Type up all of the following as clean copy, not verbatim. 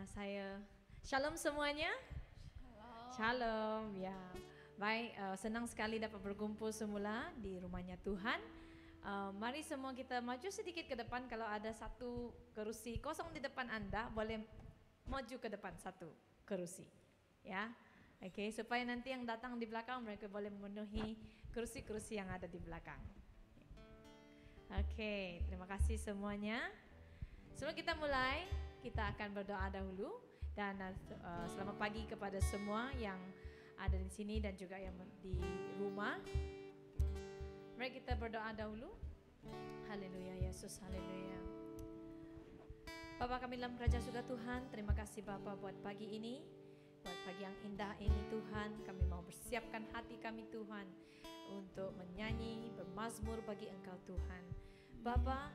Saya Shalom semuanya. Shalom ya. Baik, senang sekali dapat berkumpul semula di rumahnya Tuhan. Mari semua kita maju sedikit ke depan. Kalau ada satu kerusi kosong di depan Anda, boleh maju ke depan satu kerusi. Ya. Oke, supaya nanti yang datang di belakang mereka boleh memenuhi kerusi-kerusi yang ada di belakang. Oke, terima kasih semuanya. Sebelum kita mulai, kita akan berdoa dahulu. Dan selamat pagi kepada semua yang ada di sini dan juga yang di rumah. Mari kita berdoa dahulu. Haleluya Yesus, haleluya. Bapa kami dalam kerajaan surga Tuhan, terima kasih Bapa buat pagi ini. Buat pagi yang indah ini Tuhan, kami mau bersiapkan hati kami Tuhan untuk menyanyi, bermazmur bagi Engkau Tuhan. Bapa,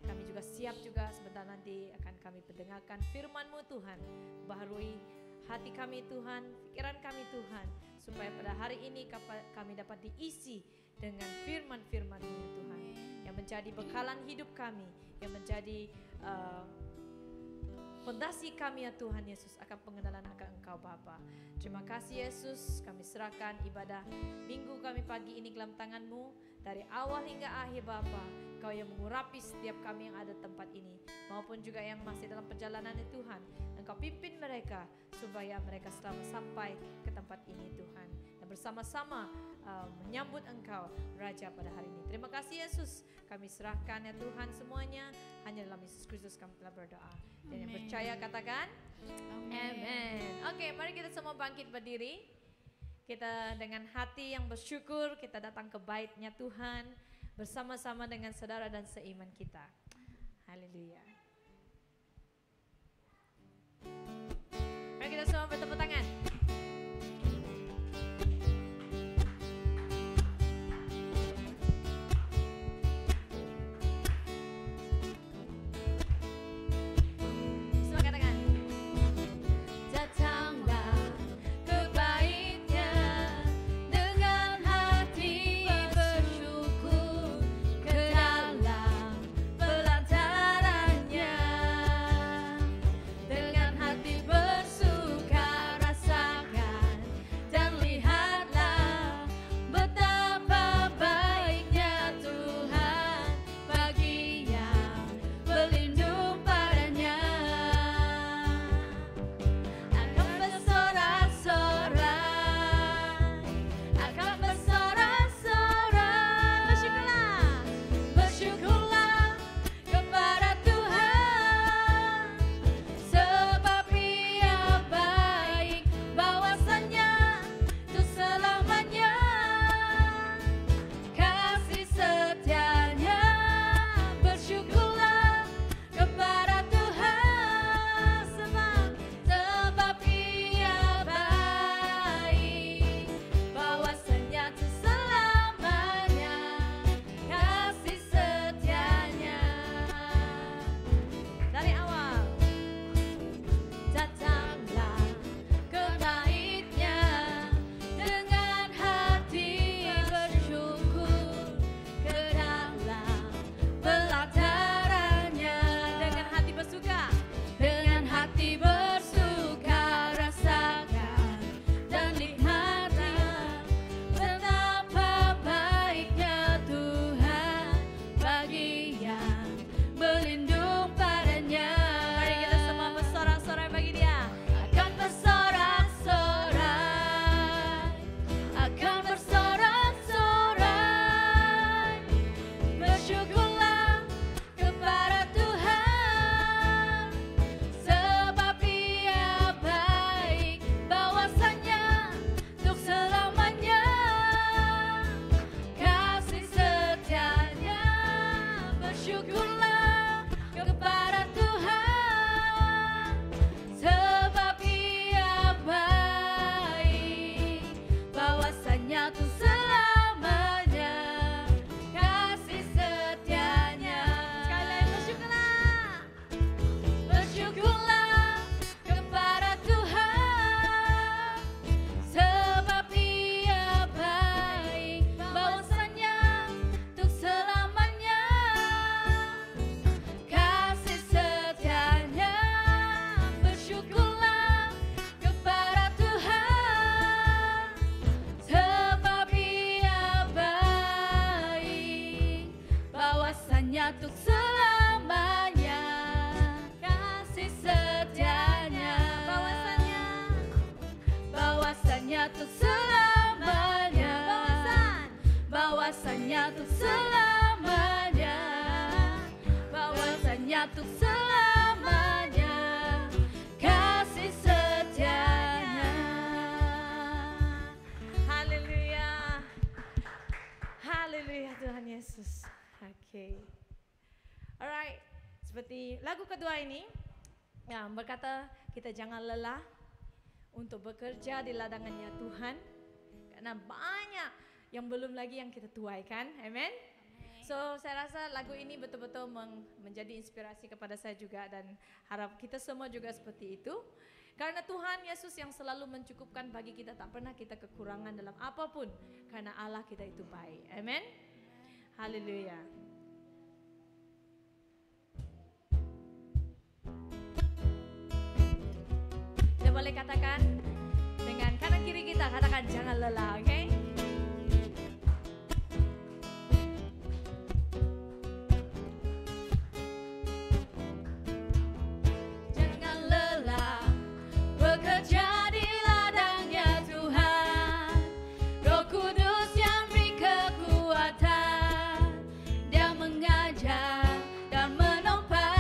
kami juga siap juga sebentar nanti akan kami pendengarkan firman-Mu Tuhan. Baharui hati kami Tuhan, pikiran kami Tuhan, supaya pada hari ini kami dapat diisi dengan firman-firman-Mu ya Tuhan, yang menjadi bekalan hidup kami, yang menjadi fondasi kami ya Tuhan Yesus akan pengenalan akan Engkau Bapa. Terima kasih Yesus, kami serahkan ibadah minggu kami pagi ini ke dalam tangan-Mu. Dari awal hingga akhir Bapa, Kau yang mengurapi setiap kami yang ada tempat ini, maupun juga yang masih dalam perjalanan ya Tuhan. Engkau pimpin mereka supaya mereka selamat sampai ke tempat ini Tuhan, dan bersama-sama menyambut Engkau Raja pada hari ini. Terima kasih Yesus, kami serahkan ya Tuhan semuanya, hanya dalam Yesus Kristus kami telah berdoa. Dan yang percaya katakan Amen. Oke, mari kita semua bangkit berdiri. Kita dengan hati yang bersyukur kita datang ke bait-Nya Tuhan bersama-sama dengan saudara dan seiman kita. Haleluya. Mari kita semua bertepuk tangan. Dengan hati bersuka bahwasanya untuk selamanya, bahwasanya untuk selamanya, bahwasanya untuk selamanya kasih setianya. Haleluya. Haleluya Tuhan Yesus. Oke. Alright, seperti lagu kedua ini yang berkata kita jangan lelah untuk bekerja di ladangannya Tuhan, karena banyak yang belum lagi yang kita tuaikan. Amen. So saya rasa lagu ini betul-betul menjadi inspirasi kepada saya juga, dan harap kita semua juga seperti itu. Karena Tuhan Yesus yang selalu mencukupkan bagi kita, tak pernah kita kekurangan dalam apapun, karena Allah kita itu baik. Amen. Haleluya. Kita boleh katakan dengan kanan kiri kita, katakan jangan lelah, oke? Jangan lelah bekerja di ladangnya Tuhan, Roh Kudus yang beri kekuatan, Dia mengajar dan menopang.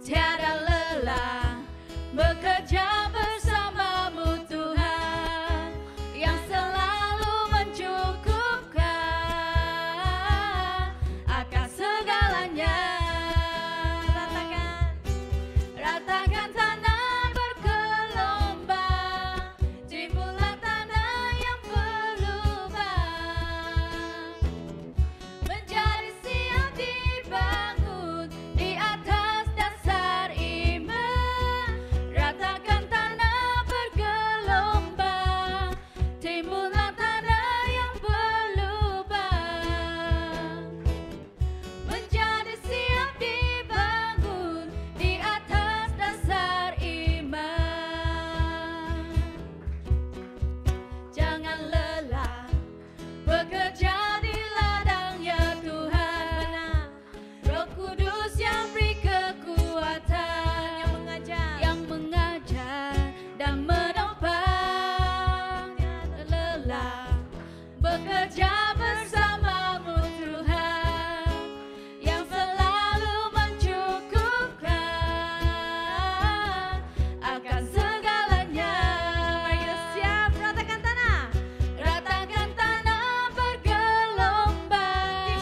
Tiada lelah bekerja bersamamu Tuhan, yang selalu mencukupkan akan segalanya. Ratakan tanah bergelombang, timbullah tanah yang berlubang, menjadi siap dibangun di atas dasar iman. Ratakan tanah bergelombang, timbullah tanah yang berlubang, menjadi siap dibangun di atas dasar iman. Jangan lelah bekerja di ladangnya Tuhan, Roh Kudus yang beri kekuatan, yang mengajar dan menopang. Lelah bekerja bersamamu Tuhan, yang selalu mencukupkan akan segalanya. Ayo siap, ratakan tanah. Ratakan tanah bergelombang,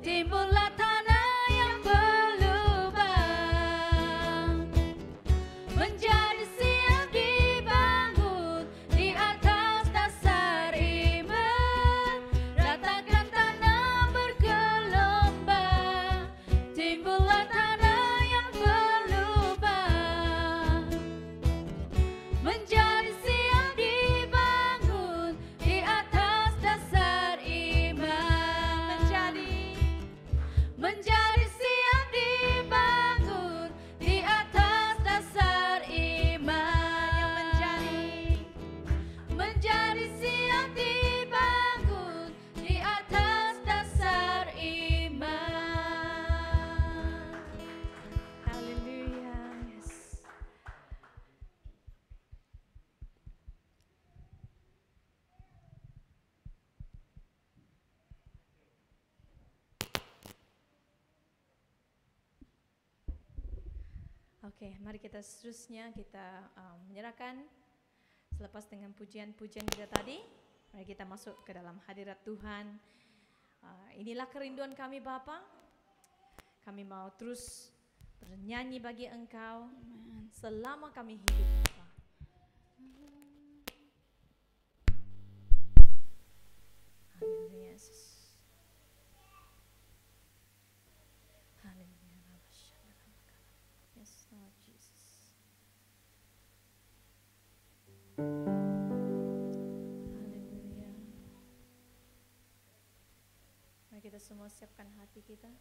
timbullah tanah yang berlubang, menjadi siap dibangun di atas dasar iman. Ratakan tanah bergelombang, timbullah tanah yang berlubang, menjadi siap dibangun di atas dasar iman. Menjadi siap dibangun di atas dasar iman. Menjadi siap dibangun di atas dasar iman. Haleluya. Yes. Oke, mari kita seterusnya kita menyerahkan selepas dengan pujian-pujian kita tadi. Mari kita masuk ke dalam hadirat Tuhan. Inilah kerinduan kami Bapa. Kami mau terus bernyanyi bagi Engkau selama kami hidup Bapa. Haleluya Yesus. Haleluya. Yes Lord Jesus. Haleluya. Mari kita semua siapkan hati kita.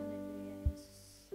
Haleluya Yesus.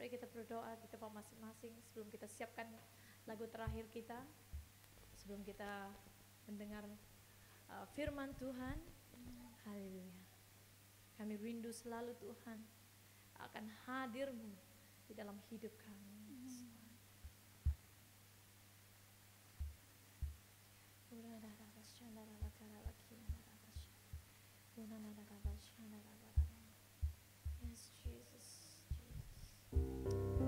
Mari kita berdoa di tempat masing-masing sebelum kita siapkan lagu terakhir kita, sebelum kita mendengar firman Tuhan. Haleluya. Kami rindu selalu Tuhan akan hadir-Mu di dalam hidup kami. Yes, Jesus, Jesus.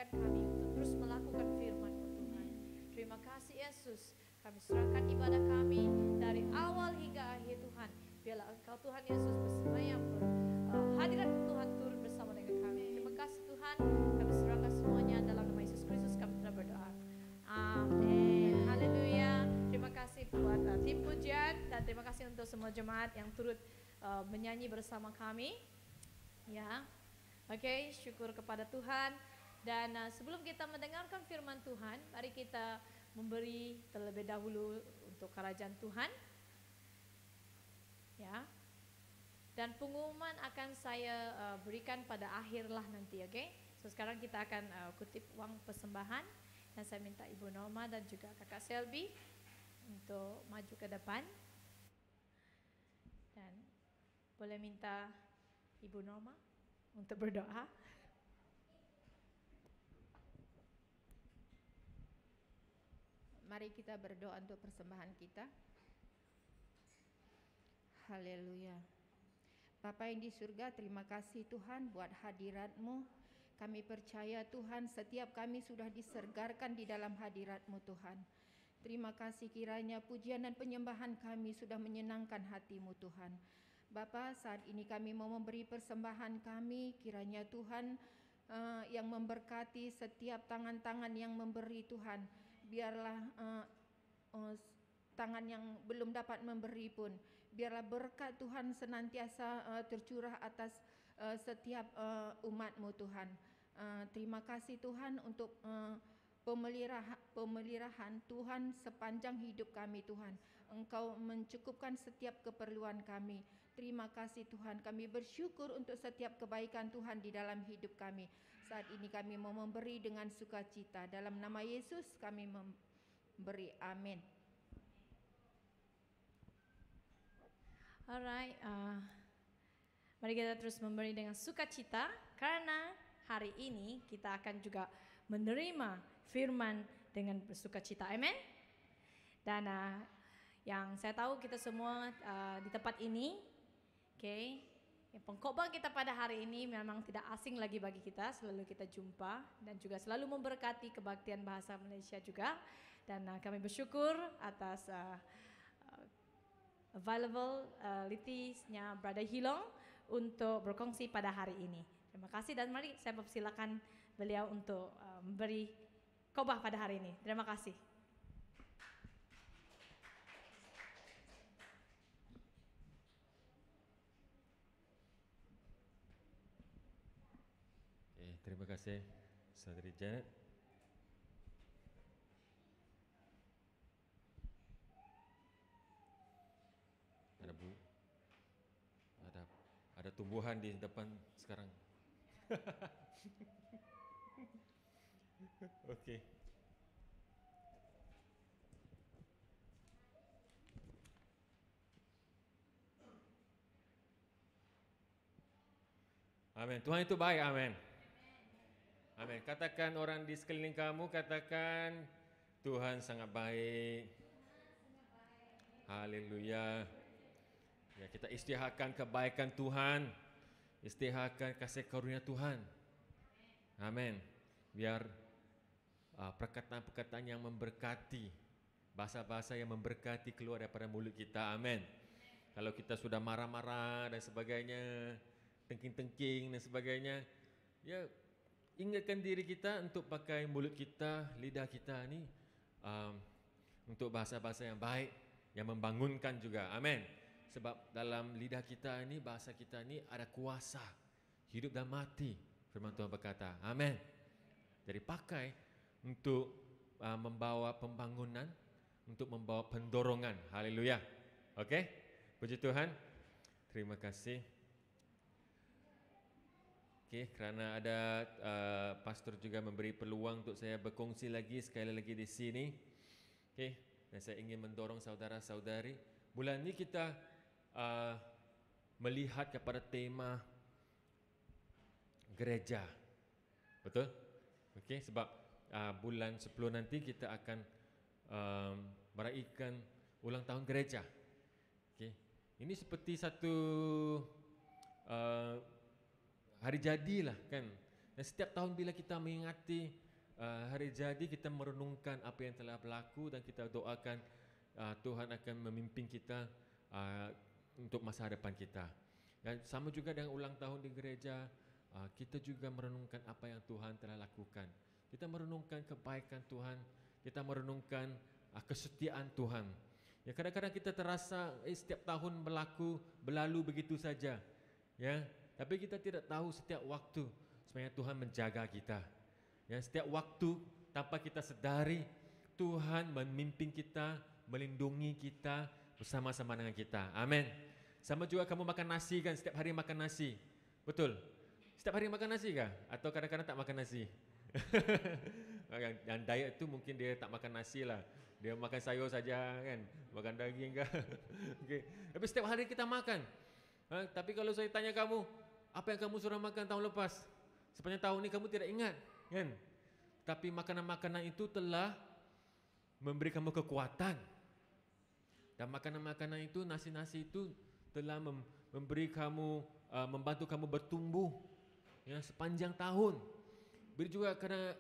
menguatkan kami untuk terus melakukan firman-Mu Tuhan. Terima kasih Yesus. Kami serahkan ibadah kami dari awal hingga akhir Tuhan. Biarlah Engkau Tuhan Yesus bersemayam, hadirat Tuhan turun bersama dengan kami. Terima kasih Tuhan. Kami serahkan semuanya dalam nama Yesus Kristus kami telah berdoa. Amin. Haleluya. Terima kasih buat tim pujian dan terima kasih untuk semua jemaat yang turut menyanyi bersama kami. Ya. Oke, syukur kepada Tuhan. Dan sebelum kita mendengarkan firman Tuhan, mari kita memberi terlebih dahulu untuk kerajaan Tuhan. Ya. Dan pengumuman akan saya berikan pada akhirlah nanti, oke? So sekarang kita akan kutip uang persembahan dan saya minta Ibu Norma dan juga Kakak Selby untuk maju ke depan. Dan boleh minta Ibu Norma untuk berdoa. Mari kita berdoa untuk persembahan kita. Haleluya. Bapa yang di surga, terima kasih Tuhan buat hadirat-Mu. Kami percaya Tuhan setiap kami sudah disergarkan di dalam hadirat-Mu Tuhan. Terima kasih kiranya pujian dan penyembahan kami sudah menyenangkan hati-Mu Tuhan. Bapa, saat ini kami mau memberi persembahan kami, kiranya Tuhan yang memberkati setiap tangan-tangan yang memberi Tuhan. Biarlah tangan yang belum dapat memberi pun, biarlah berkat Tuhan senantiasa tercurah atas setiap umat-Mu Tuhan. Terima kasih Tuhan untuk pemeliharaan Tuhan sepanjang hidup kami Tuhan. Engkau mencukupkan setiap keperluan kami. Terima kasih Tuhan, kami bersyukur untuk setiap kebaikan Tuhan di dalam hidup kami. Saat ini kami mau memberi dengan sukacita. Dalam nama Yesus kami memberi. Amin. Alright, mari kita terus memberi dengan sukacita karena hari ini kita akan juga menerima firman dengan bersukacita. Amin. Dan yang saya tahu kita semua di tempat ini, pengkhotbah kita pada hari ini memang tidak asing lagi bagi kita, selalu kita jumpa dan juga selalu memberkati kebaktian bahasa Malaysia juga. Dan kami bersyukur atas availability-nya Brother Hilong untuk berkongsi pada hari ini. Terima kasih dan mari saya persilakan beliau untuk memberi khotbah pada hari ini. Terima kasih. Terima kasih Saudari Janet. Ada tumbuhan di depan sekarang. Okey. Amin. Tuhan itu baik. Amin. Amin. Katakan orang di sekeliling kamu, katakan Tuhan sangat baik. Haleluya. Ya, kita isytiharkan kebaikan Tuhan, isytiharkan kasih karunia Tuhan. Amin. Biar perkataan-perkataan yang memberkati, bahasa-bahasa yang memberkati keluar daripada mulut kita. Amin. Kalau kita sudah marah-marah dan sebagainya, tengking-tengking dan sebagainya, ya ingatkan diri kita untuk pakai mulut kita, lidah kita ni untuk bahasa-bahasa yang baik, yang membangunkan juga. Amin. Sebab dalam lidah kita ini, bahasa kita ini ada kuasa hidup dan mati. Firman Tuhan berkata, amin. Jadi pakai untuk membawa pembangunan, untuk membawa pendorongan. Haleluya. Okey? Puji Tuhan. Terima kasih. Okey, kerana ada pastor juga memberi peluang untuk saya berkongsi lagi sekali lagi di sini. Okey, dan saya ingin mendorong saudara-saudari. Bulan ini kita melihat kepada tema gereja. Betul? Okey, sebab bulan 10 nanti kita akan meraihkan ulang tahun gereja. Okey. Ini seperti satu hari jadilah kan Dan setiap tahun bila kita mengingati hari jadi, kita merenungkan apa yang telah berlaku dan kita doakan Tuhan akan memimpin kita untuk masa depan kita. Dan sama juga dengan ulang tahun di gereja, kita juga merenungkan apa yang Tuhan telah lakukan. Kita merenungkan kebaikan Tuhan, kita merenungkan kesetiaan Tuhan. Ya, kadang-kadang kita terasa setiap tahun berlalu begitu saja, ya. Tapi kita tidak tahu setiap waktu sebenarnya Tuhan menjaga kita. Ya, setiap waktu tanpa kita sedari Tuhan memimpin kita, melindungi kita, bersama-sama dengan kita. Amin. Sama juga kamu makan nasi kan, setiap hari makan nasi. Betul? Setiap hari makan nasi kah? Atau kadang-kadang tak makan nasi? Yang diet itu mungkin dia tak makan nasi lah. Dia makan sayur saja kan, makan daging kah? Okay. Tapi setiap hari kita makan. Tapi kalau saya tanya kamu, apa yang kamu sudah makan tahun lepas? Sepanjang tahun ini kamu tidak ingat kan? Tapi makanan-makanan itu telah memberi kamu kekuatan. Dan makanan-makanan itu, nasi-nasi itu telah memberi kamu, membantu kamu bertumbuh ya, sepanjang tahun. Begitu juga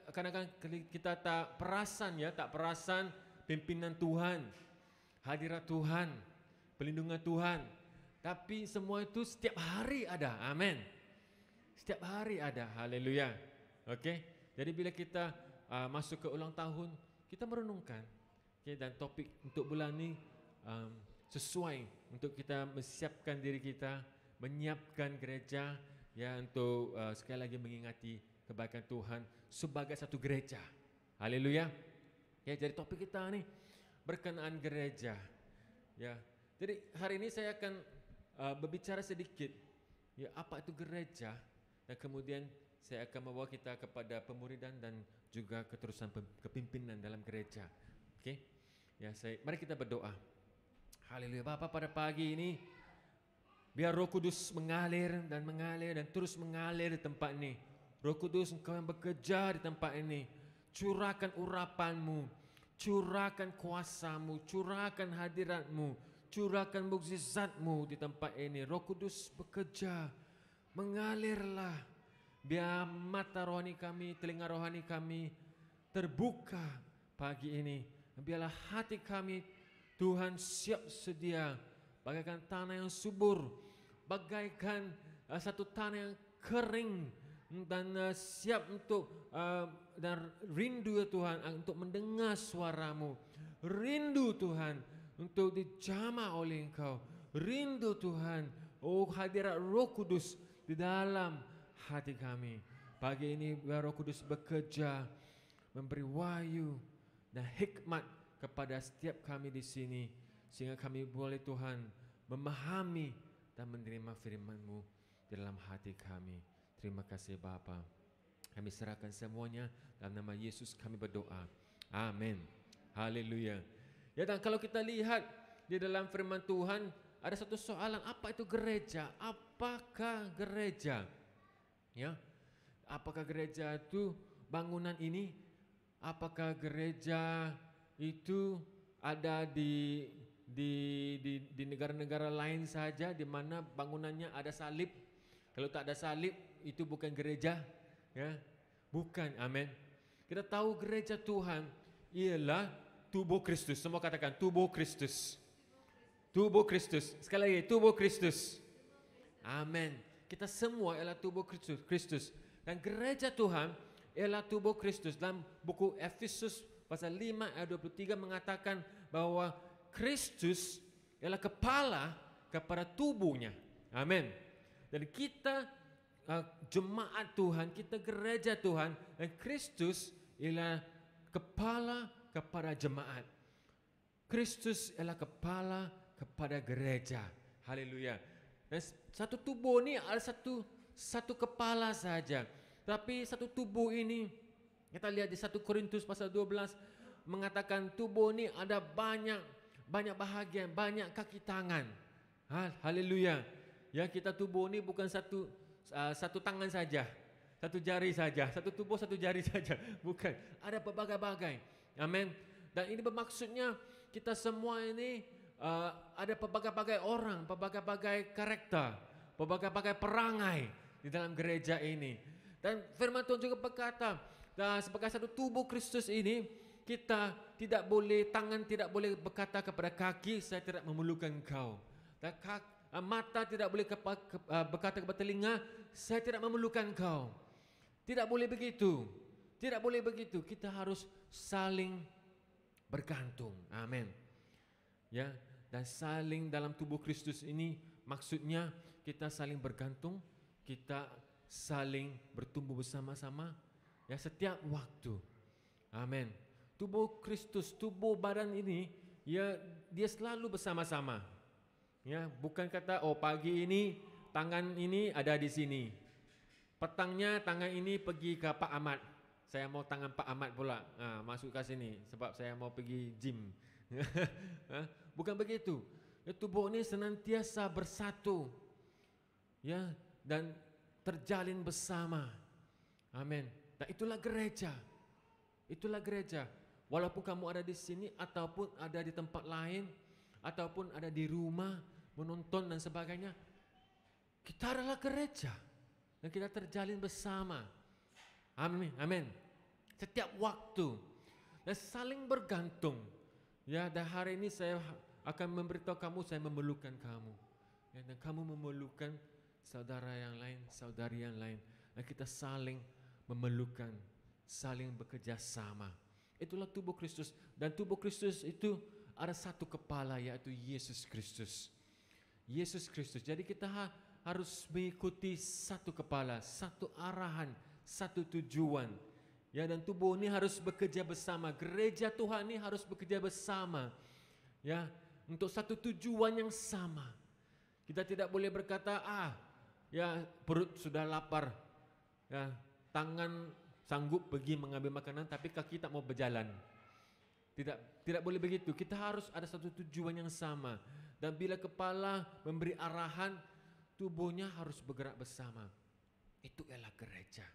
kadang-kadang kita tak perasan pimpinan Tuhan, hadirat Tuhan, pelindungan Tuhan. Tapi semua itu setiap hari ada. Amin. Setiap hari ada. Haleluya. Oke. Jadi bila kita masuk ke ulang tahun, kita merenungkan. Okay, dan topik untuk bulan ini sesuai untuk kita menyiapkan diri kita, menyiapkan gereja ya, untuk sekali lagi mengingati kebaikan Tuhan sebagai satu gereja. Haleluya. Ya, jadi topik kita nih berkenaan gereja. Ya. Jadi hari ini saya akan berbicara sedikit ya, apa itu gereja, dan kemudian saya akan membawa kita kepada pemuridan dan juga keterusan kepimpinan dalam gereja. Oke. Ya, mari kita berdoa. Haleluya. Bapa, pada pagi ini biar Roh Kudus mengalir dan terus mengalir di tempat ini. Roh Kudus, Engkau yang bekerja di tempat ini. Curahkan urapan-Mu, curahkan kuasa-Mu, curahkan hadirat-Mu, curahkan mukjizat-Mu di tempat ini. Roh Kudus bekerja, mengalirlah. Biar mata rohani kami, telinga rohani kami terbuka pagi ini. Biarlah hati kami, Tuhan, siap sedia bagaikan tanah yang subur, bagaikan satu tanah yang kering, dan siap untuk dan rindu ya Tuhan untuk mendengar suara-Mu. Rindu Tuhan untuk dijamah oleh Engkau. Rindu Tuhan, oh hadirat Roh Kudus di dalam hati kami. Pagi ini biar Roh Kudus bekerja, memberi wahyu dan hikmat kepada setiap kami di sini, sehingga kami boleh Tuhan memahami dan menerima firman-Mu di dalam hati kami. Terima kasih Bapa. Kami serahkan semuanya dalam nama Yesus kami berdoa. Amin. Haleluya. Ya, dan kalau kita lihat di dalam firman Tuhan ada satu soalan, apa itu gereja? Apakah gereja? Ya. Apakah gereja itu bangunan ini? Apakah gereja itu ada di negara-negara lain saja di mana bangunannya ada salib? Kalau tak ada salib itu bukan gereja, ya. Bukan. Amin. Kita tahu gereja Tuhan ialah tubuh Kristus. Semua katakan tubuh Kristus. Tubuh Kristus. Sekali lagi, tubuh Kristus. Amin. Kita semua ialah tubuh Kristus. Dan gereja Tuhan ialah tubuh Kristus. Dalam buku Efesus pasal 5 ayat 23 mengatakan bahwa Kristus ialah kepala kepada tubuhnya. Amin. Dan kita jemaat Tuhan, kita gereja Tuhan, dan Kristus ialah kepala kepada jemaat. Kristus ialah kepala kepada gereja. Haleluya. Dan satu tubuh ini adalah satu kepala saja. Tapi satu tubuh ini, kita lihat di 1 Korintus pasal 12 mengatakan tubuh ini ada banyak bahagian, banyak kaki tangan. Haleluya. Ya, kita tubuh ini bukan satu tangan saja, satu jari saja, satu tubuh satu jari saja. Bukan, ada berbagai-bagai. Amin. Dan ini bermaksudnya kita semua ini ada berbagai-bagai orang, berbagai-bagai karakter, berbagai-bagai perangai di dalam gereja ini. Dan firman Tuhan juga berkata, sebagai satu tubuh Kristus ini, kita tidak boleh, tangan tidak boleh berkata kepada kaki, saya tidak memerlukan engkau. Dan mata tidak boleh berkata kepada telinga, saya tidak memerlukan engkau. Tidak boleh begitu. Tidak boleh begitu. Kita harus saling bergantung. Amin. Ya, dan saling dalam tubuh Kristus ini maksudnya kita saling bergantung, kita saling bertumbuh bersama-sama ya setiap waktu. Amin. Tubuh Kristus, tubuh badan ini ya dia selalu bersama-sama. Ya, bukan kata pagi ini tangan ini ada di sini. Petangnya tangan ini pergi ke Pak Ahmad. Saya mau tangan Pak Ahmad pula. Masuk ke sini sebab saya mau pergi gym. Bukan begitu. Ya, tubuh ini senantiasa bersatu. Ya, dan terjalin bersama. Amin. Dan itulah gereja. Itulah gereja. Walaupun kamu ada di sini ataupun ada di tempat lain ataupun ada di rumah menonton dan sebagainya, kita adalah gereja dan kita terjalin bersama. Amin. Amin. Setiap waktu dan saling bergantung. Ya, dan hari ini saya akan memberitahu kamu, saya memerlukan kamu. Ya, dan kamu memerlukan saudara yang lain, saudari yang lain. Dan kita saling memerlukan, saling bekerja sama. Itulah tubuh Kristus. Dan tubuh Kristus itu ada satu kepala, yaitu Yesus Kristus. Yesus Kristus. Jadi kita harus mengikuti satu kepala, satu arahan, satu tujuan. Ya, dan tubuh ini harus bekerja bersama. Gereja Tuhan ini harus bekerja bersama. Ya, untuk satu tujuan yang sama. Kita tidak boleh berkata, ya perut sudah lapar. Ya, tangan sanggup pergi mengambil makanan tapi kaki tak mau berjalan. Tidak boleh begitu. Kita harus ada satu tujuan yang sama. Dan bila kepala memberi arahan, tubuhnya harus bergerak bersama. Itu ialah gereja.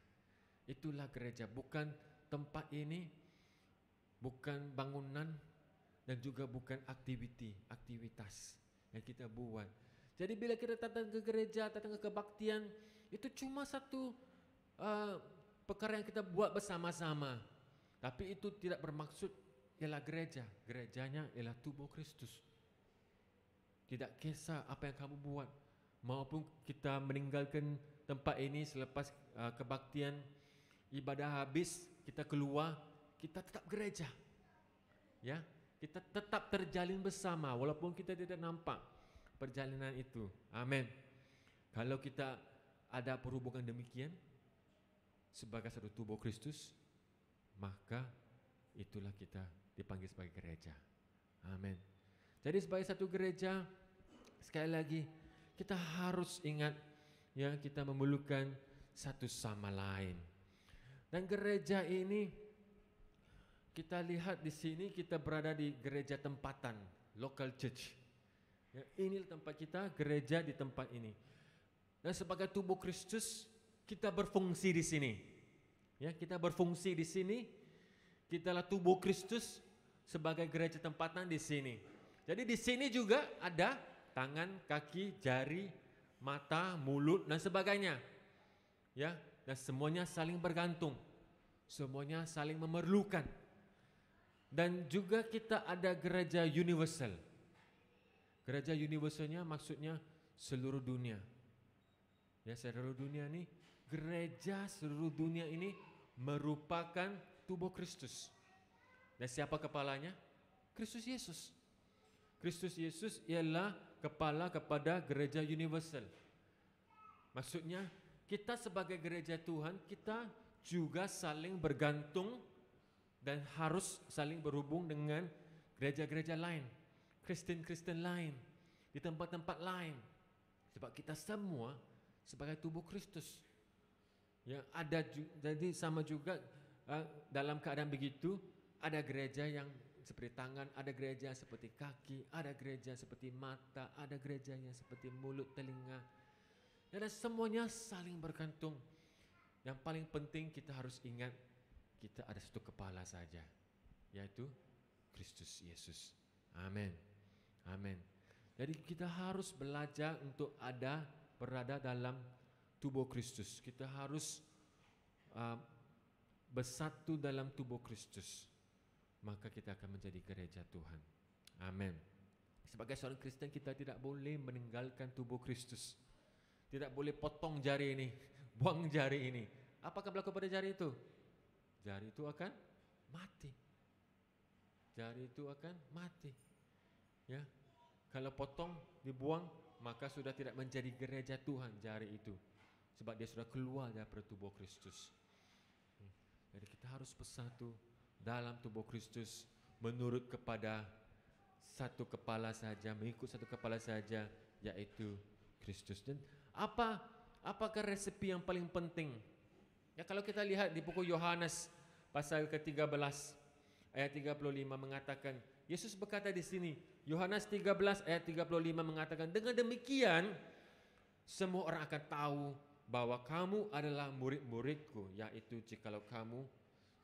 Itulah gereja, bukan tempat ini, bukan bangunan, dan juga bukan aktivitas yang kita buat. Jadi bila kita datang ke gereja, datang ke kebaktian, itu cuma satu perkara yang kita buat bersama-sama. Tapi itu tidak bermaksud ialah gereja. Gerejanya ialah tubuh Kristus. Tidak kisah apa yang kamu buat, maupun kita meninggalkan tempat ini selepas kebaktian, ibadah habis, kita keluar, kita tetap gereja. Ya, kita tetap terjalin bersama walaupun kita tidak nampak perjalanan itu. Amin. Kalau kita ada perhubungan demikian sebagai satu tubuh Kristus, maka itulah kita dipanggil sebagai gereja. Amin. Jadi sebagai satu gereja, sekali lagi kita harus ingat ya, kita memerlukan satu sama lain. Dan gereja ini kita lihat di sini, kita berada di gereja tempatan, local church. Ya, ini tempat kita, gereja di tempat ini. Dan sebagai tubuh Kristus, kita berfungsi di sini. Ya, kita berfungsi di sini. Kitalah tubuh Kristus sebagai gereja tempatan di sini. Jadi di sini juga ada tangan, kaki, jari, mata, mulut dan sebagainya. Ya, dan semuanya saling bergantung. Semuanya saling memerlukan. Dan juga kita ada gereja universal. Gereja universalnya maksudnya seluruh dunia. Ya, seluruh dunia ini, gereja seluruh dunia ini merupakan tubuh Kristus. Dan siapa kepalanya? Kristus Yesus. Kristus Yesus ialah kepala kepada gereja universal. Maksudnya kita sebagai gereja Tuhan, kita juga saling bergantung dan harus saling berhubung dengan gereja-gereja lain, Kristen-Kristen lain, di tempat-tempat lain. Sebab kita semua sebagai tubuh Kristus. Ya, ada jadi sama juga dalam keadaan begitu, ada gereja yang seperti tangan, ada gereja seperti kaki, ada gereja seperti mata, ada gereja yang seperti mulut, telinga. Dan semuanya saling bergantung. Yang paling penting kita harus ingat, kita ada satu kepala saja, yaitu Kristus Yesus. Amin. Amin. Jadi kita harus belajar untuk berada dalam tubuh Kristus. Kita harus bersatu dalam tubuh Kristus, maka kita akan menjadi gereja Tuhan. Amin. Sebagai seorang Kristen, kita tidak boleh meninggalkan tubuh Kristus. Tidak boleh potong jari ini, buang jari ini. Apa akan berlaku pada jari itu? Jari itu akan mati. Jari itu akan mati. Ya, kalau potong, dibuang, maka sudah tidak menjadi gereja Tuhan jari itu, sebab dia sudah keluar daripada tubuh Kristus. Jadi kita harus bersatu dalam tubuh Kristus, menurut kepada satu kepala saja, mengikut satu kepala saja, yaitu Kristus. Dan apakah resepi yang paling penting? Ya, kalau kita lihat di buku Yohanes pasal ke-13 ayat 35 mengatakan, Yesus berkata di sini, Yohanes 13 ayat 35 mengatakan, dengan demikian semua orang akan tahu bahwa kamu adalah murid-muridku, yaitu jikalau kamu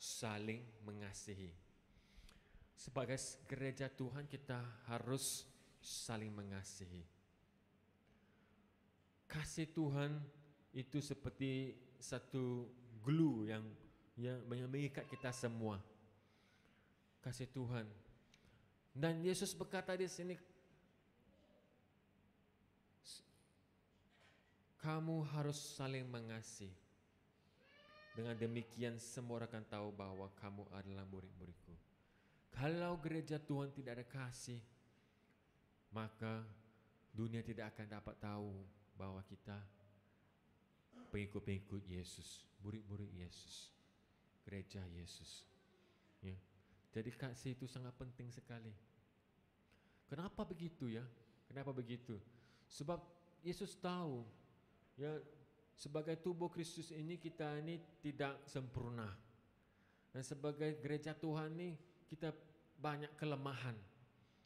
saling mengasihi. Sebagai gereja Tuhan, kita harus saling mengasihi. Kasih Tuhan itu seperti satu glue yang mengikat kita semua. Kasih Tuhan. Dan Yesus berkata di sini, kamu harus saling mengasihi. Dengan demikian semua orang akan tahu bahwa kamu adalah murid-muridku. Kalau gereja Tuhan tidak ada kasih, maka dunia tidak akan dapat tahu bahwa kita pengikut-pengikut Yesus, murid-murid Yesus, gereja Yesus. Ya. Jadi kasih itu sangat penting sekali. Kenapa begitu ya? Kenapa begitu? Sebab Yesus tahu, ya, sebagai tubuh Kristus ini kita ini tidak sempurna. Dan sebagai gereja Tuhan ini kita banyak kelemahan,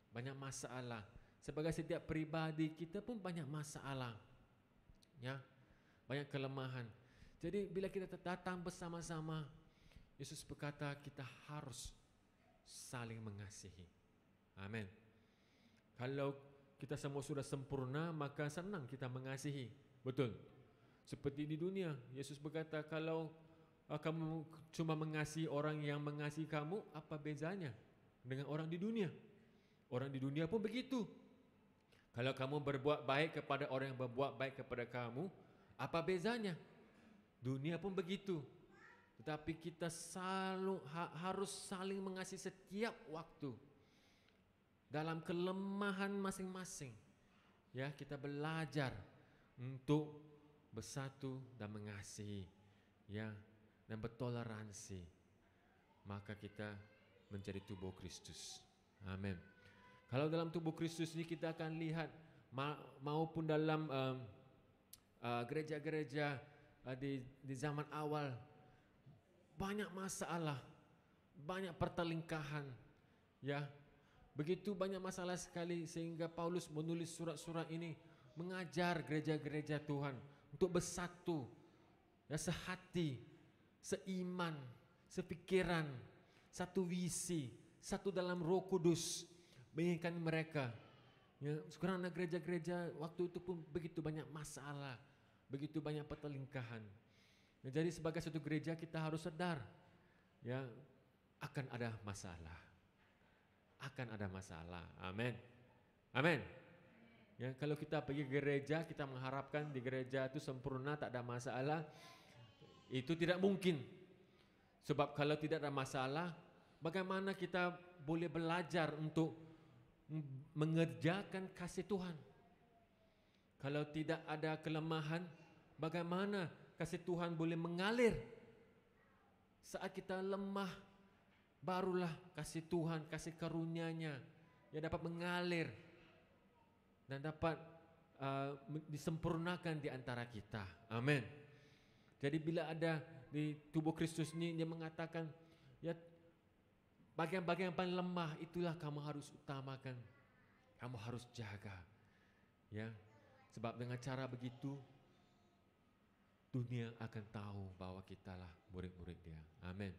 banyak masalah. Sebagai setiap pribadi kita pun banyak masalah. Ya, banyak kelemahan. Jadi bila kita datang bersama-sama, Yesus berkata kita harus saling mengasihi. Amin. Kalau kita semua sudah sempurna, maka senang kita mengasihi. Betul. Seperti di dunia, Yesus berkata, kalau kamu cuma mengasihi orang yang mengasihi kamu, apa bezanya dengan orang di dunia? Orang di dunia pun begitu. Kalau kamu berbuat baik kepada orang yang berbuat baik kepada kamu, apa bezanya? Dunia pun begitu. Tetapi kita selalu harus saling mengasihi setiap waktu. Dalam kelemahan masing-masing, ya, kita belajar untuk bersatu dan mengasihi, ya, dan bertoleransi. Maka kita menjadi tubuh Kristus. Amin. Kalau dalam tubuh Kristus ini kita akan lihat maupun dalam gereja-gereja di zaman awal, banyak masalah, banyak pertelingkahan, ya. Begitu banyak masalah sekali sehingga Paulus menulis surat-surat ini mengajar gereja-gereja Tuhan untuk bersatu, ya, sehati, seiman, sepikiran, satu visi, satu dalam Roh Kudus, mengingatkan mereka. Ya, sekarang gereja-gereja waktu itu pun begitu banyak masalah, begitu banyak pertelingkahan. Ya, jadi sebagai satu gereja kita harus sadar, ya, akan ada masalah. Akan ada masalah. Amin. Amin. Ya, kalau kita pergi gereja, kita mengharapkan di gereja itu sempurna, tak ada masalah, itu tidak mungkin. Sebab kalau tidak ada masalah, bagaimana kita boleh belajar untuk mengerjakan kasih Tuhan? Kalau tidak ada kelemahan, bagaimana kasih Tuhan boleh mengalir? Saat kita lemah, barulah kasih Tuhan, kasih karunia-Nya yang dapat mengalir dan dapat disempurnakan di antara kita. Amin. Jadi bila ada di tubuh Kristus ini, dia mengatakan, ya, bagian-bagian yang paling lemah itulah kamu harus utamakan, kamu harus jaga, ya. Sebab dengan cara begitu dunia akan tahu bahwa kitalah murid-murid Dia. Amin.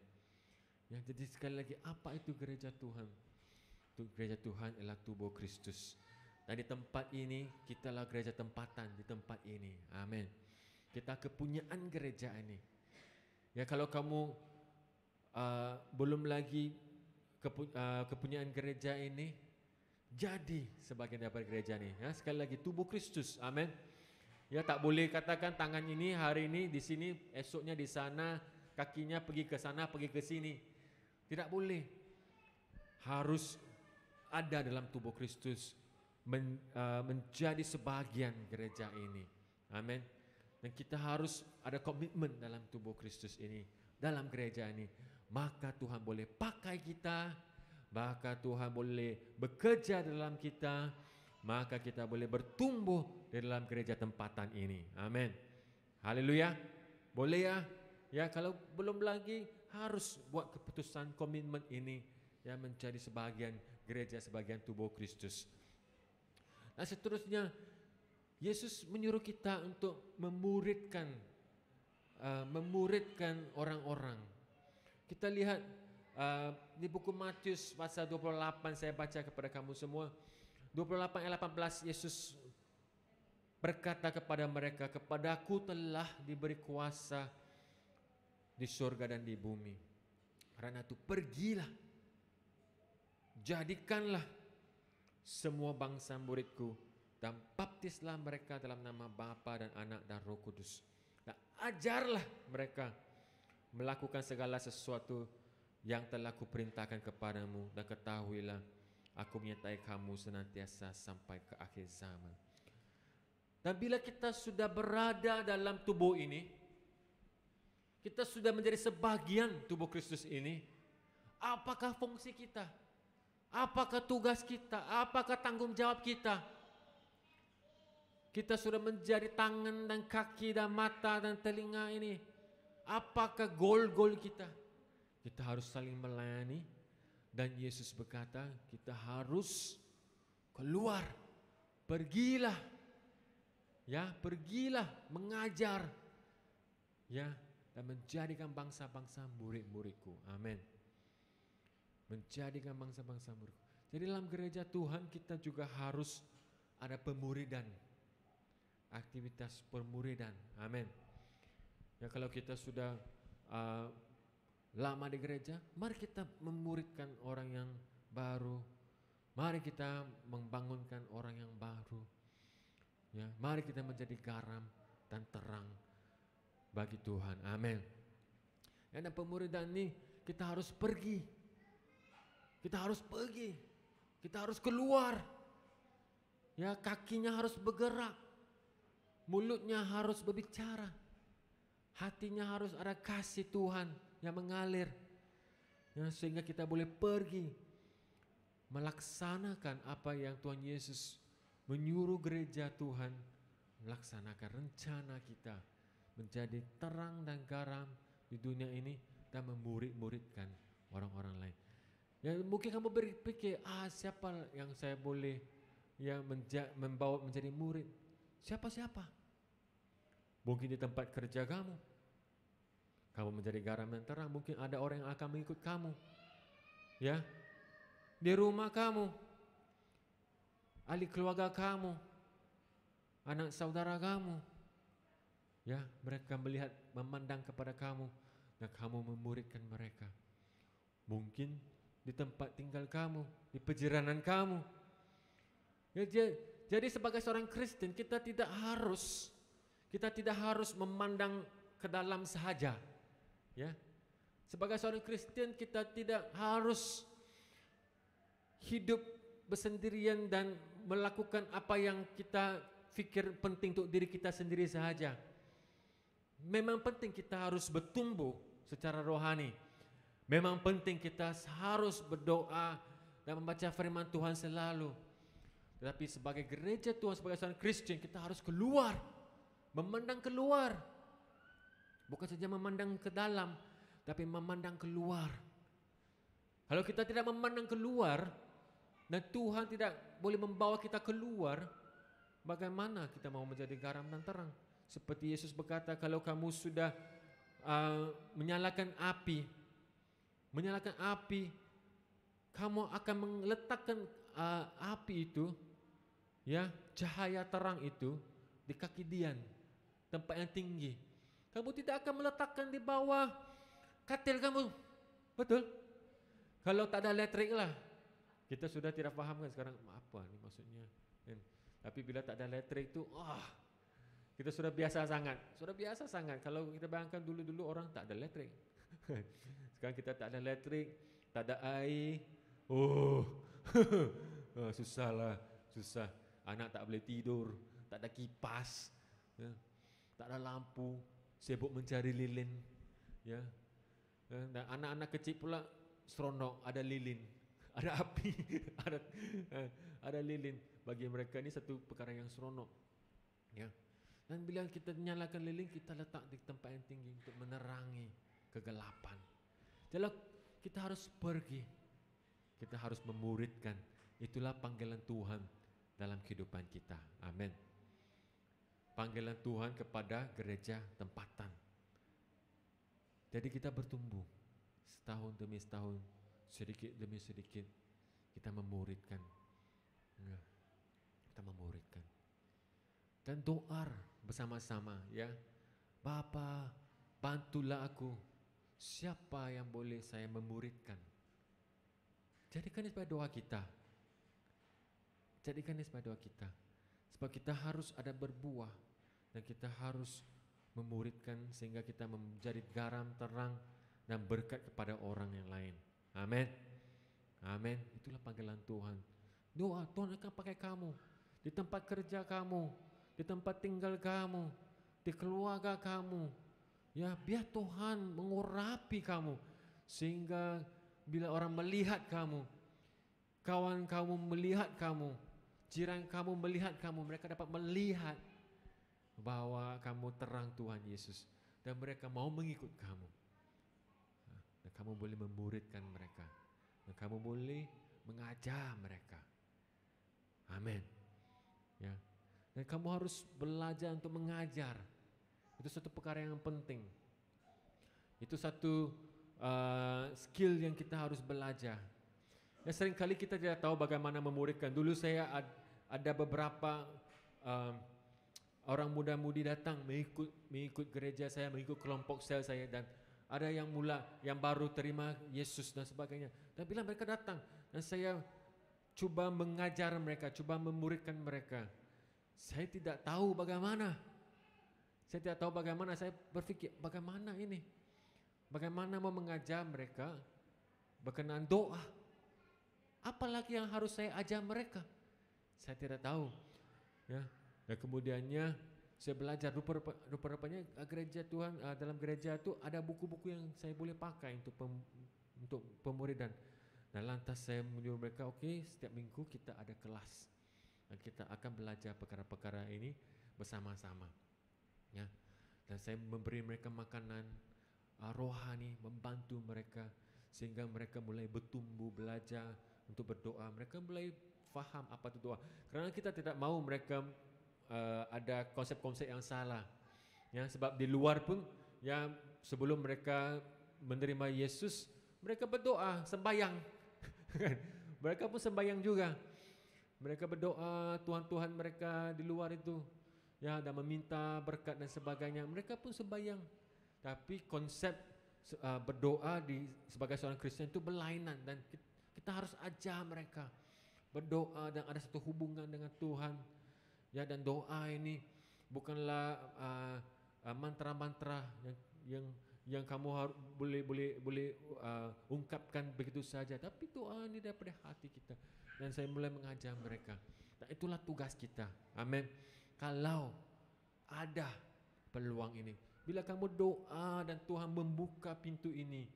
Ya, jadi sekali lagi, apa itu gereja Tuhan? Itu gereja Tuhan ialah tubuh Kristus. Dan di tempat ini, kitalah gereja tempatan di tempat ini. Amin. Kita kepunyaan gereja ini. Ya, kalau kamu belum lagi kepunyaan gereja ini, jadi sebagian daripada gereja ini. Ya, sekali lagi, tubuh Kristus. Amin. Ya, tak boleh katakan tangan ini hari ini di sini, esoknya di sana, kakinya pergi ke sana, pergi ke sini. Tidak boleh. Harus ada dalam tubuh Kristus, menjadi sebagian gereja ini. Amin. Dan kita harus ada komitmen dalam tubuh Kristus ini, dalam gereja ini. Maka Tuhan boleh pakai kita, maka Tuhan boleh bekerja dalam kita, maka kita boleh bertumbuh di dalam gereja tempatan ini. Amin. Haleluya. Boleh ya? Ya, kalau belum lagi harus buat keputusan komitmen ini, ya, menjadi sebagian gereja, sebagian tubuh Kristus. Nah, seterusnya Yesus menyuruh kita untuk memuridkan orang-orang. Kita lihat di buku Matius pasal 28, saya baca kepada kamu semua. 28 ayat 18, Yesus berkata kepada mereka, "Kepadaku telah diberi kuasa di surga dan di bumi. Karena itu pergilah, jadikanlah semua bangsa muridku, dan baptislah mereka dalam nama Bapa dan Anak dan Roh Kudus. Dan ajarlah mereka melakukan segala sesuatu yang telah kuperintahkan kepadamu, dan ketahuilah aku menyertai kamu senantiasa sampai ke akhir zaman." Dan bila kita sudah berada dalam tubuh ini, kita sudah menjadi sebagian tubuh Kristus ini, apakah fungsi kita? Apakah tugas kita? Apakah tanggung jawab kita? Kita sudah menjadi tangan dan kaki dan mata dan telinga ini. Apakah goal kita? Kita harus saling melayani. Dan Yesus berkata, kita harus keluar. Pergilah. Ya, pergilah mengajar. Ya, dan menjadikan bangsa-bangsa murid-muridku. Amin. Menjadikan bangsa-bangsa muridku. Jadi dalam gereja Tuhan kita juga harus ada pemuridan. Aktivitas pemuridan. Amin. Ya, kalau kita sudah lama di gereja, mari kita memuridkan orang yang baru. Mari kita membangunkan orang yang baru. Ya, mari kita menjadi garam dan terang bagi Tuhan. Amin. Ya, dan pemuridan ini kita harus pergi. Kita harus pergi. Kita harus keluar. Ya, kakinya harus bergerak. Mulutnya harus berbicara. Hatinya harus ada kasih Tuhan yang mengalir. Ya, sehingga kita boleh pergi melaksanakan apa yang Tuhan Yesus menyuruh gereja Tuhan melaksanakan rencana kita menjadi terang dan garam di dunia ini dan memurid-muridkan orang-orang lain. Ya, mungkin kamu berpikir, siapa yang saya boleh yang membawa menjadi murid? Siapa? Mungkin di tempat kerja kamu menjadi garam dan terang. Mungkin ada orang yang akan mengikut kamu. Ya, di rumah kamu, ahli keluarga kamu, anak saudara kamu. Ya, mereka melihat, memandang kepada kamu, dan kamu memuridkan mereka. Mungkin di tempat tinggal kamu, di pejiranan kamu. Ya, jadi sebagai seorang Kristen kita tidak harus memandang ke dalam sahaja. Ya. Sebagai seorang Kristen kita tidak harus hidup bersendirian dan melakukan apa yang kita fikir penting untuk diri kita sendiri sahaja. Memang penting kita harus bertumbuh secara rohani. Memang penting kita harus berdoa dan membaca firman Tuhan selalu. Tetapi sebagai gereja Tuhan, sebagai seorang Kristen, kita harus keluar. Memandang keluar. Bukan saja memandang ke dalam, tapi memandang keluar. Kalau kita tidak memandang keluar, dan Tuhan tidak boleh membawa kita keluar, bagaimana kita mau menjadi garam dan terang? Seperti Yesus berkata, kalau kamu sudah menyalakan api, kamu akan meletakkan api itu, ya, cahaya terang itu di kaki Dian, tempat yang tinggi. Kamu tidak akan meletakkan di bawah katil kamu. Betul? Kalau tak ada elektrik lah. Kita sudah tidak paham kan sekarang apa nih maksudnya. Tapi bila tak ada elektrik itu, kita sudah biasa sangat. Sudah biasa sangat. Kalau kita bayangkan dulu-dulu orang tak ada elektrik. Sekarang kita tak ada elektrik, tak ada air. Susah lah, susah. Anak tak boleh tidur, tak ada kipas, ya. Tak ada lampu, sibuk mencari lilin, ya. Dan anak-anak kecil pula seronok, ada lilin, ada api, ada lilin. Bagi mereka ini satu perkara yang seronok, ya. Dan bila kita nyalakan lilin, kita letak di tempat yang tinggi untuk menerangi kegelapan. Jadi kita harus pergi, kita harus memuridkan. Itulah panggilan Tuhan dalam kehidupan kita. Amin. Panggilan Tuhan kepada gereja tempatan. Jadi kita bertumbuh setahun demi setahun, sedikit demi sedikit kita memuridkan. Ya, kita memuridkan. Dan doa bersama-sama, ya. Bapa, bantulah aku. Siapa yang boleh saya memuridkan? Jadikan ini sebagai doa kita. Jadikan ini sebagai doa kita. Sebab kita harus ada berbuah dan kita harus memuridkan sehingga kita menjadi garam terang dan berkat kepada orang yang lain. Amin. Amin. Itulah panggilan Tuhan. Doa, Tuhan akan pakai kamu di tempat kerja kamu, di tempat tinggal kamu, di keluarga kamu. Ya, biar Tuhan mengurapi kamu sehingga bila orang melihat kamu, kawan kamu melihat kamu, jiran kamu melihat kamu, mereka dapat melihat bahwa kamu terang Tuhan Yesus dan mereka mau mengikut kamu. Dan kamu boleh memuridkan mereka dan kamu boleh mengajar mereka. Amin. Ya. Dan kamu harus belajar untuk mengajar. Itu satu perkara yang penting. Itu satu skill yang kita harus belajar. Ya, seringkali kita tidak tahu bagaimana memuridkan. Dulu saya ada beberapa orang muda-mudi datang mengikut gereja saya, mengikut kelompok sel saya, dan ada yang baru terima Yesus dan sebagainya. Dan bila mereka datang dan saya cuba mengajar mereka, cuba memuridkan mereka, saya tidak tahu bagaimana. Saya berpikir bagaimana ini? Bagaimana mau mengajar mereka berkenaan doa? Apalagi yang harus saya ajar mereka? Saya tidak tahu. Ya. Dan kemudiannya saya belajar rupa-rupanya gereja Tuhan, dalam gereja itu ada buku-buku yang saya boleh pakai untuk pemuridan. Dan lantas saya menyuruh mereka, okey, setiap minggu kita ada kelas. Dan kita akan belajar perkara-perkara ini bersama-sama. Ya. Dan saya memberi mereka makanan rohani, membantu mereka sehingga mereka mulai bertumbuh, belajar untuk berdoa. Mereka mulai faham apa itu doa. Kerana kita tidak mahu mereka ada konsep-konsep yang salah. Ya, sebab di luar pun, ya, sebelum mereka menerima Yesus, mereka berdoa, sembahyang. Mereka pun sembahyang juga. Mereka berdoa Tuhan-Tuhan mereka di luar itu, ya, dan meminta berkat dan sebagainya. Mereka pun sembahyang. Tapi konsep berdoa sebagai seorang Kristen itu berlainan, dan kita harus ajar mereka berdoa dan ada satu hubungan dengan Tuhan. Ya, dan doa ini bukanlah mantra-mantra yang kamu boleh ungkapkan begitu saja, tapi doa ini daripada hati kita. Dan saya mulai mengajar mereka. Dan itulah tugas kita. Amin. Kalau ada peluang ini, bila kamu doa dan Tuhan membuka pintu ini,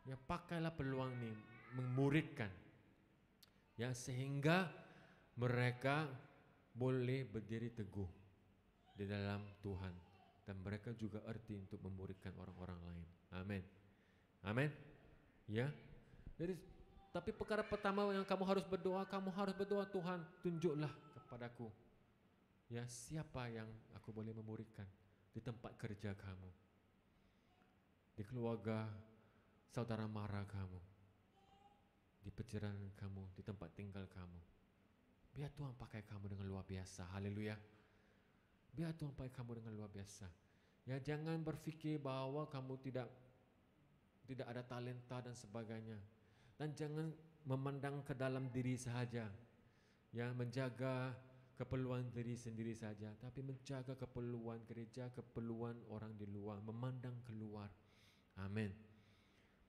ya, pakailah peluang ini memuridkan, ya, sehingga mereka boleh berdiri teguh di dalam Tuhan dan mereka juga erti untuk memuridkan orang-orang lain. Amin. Amin. Ya. Jadi, tapi perkara pertama yang kamu harus berdoa, Tuhan, tunjuklah kepadaku, ya, siapa yang aku boleh memuridkan di tempat kerja kamu, di keluarga saudara mara kamu, di perjalanan kamu, di tempat tinggal kamu. Biar Tuhan pakai kamu dengan luar biasa. Haleluya. Biar Tuhan pakai kamu dengan luar biasa. Ya, jangan berfikir bahwa kamu tidak ada talenta dan sebagainya. Dan jangan memandang ke dalam diri sahaja. Ya, menjaga keperluan diri sendiri saja, tapi menjaga keperluan gereja, keperluan orang di luar, memandang keluar. Amin.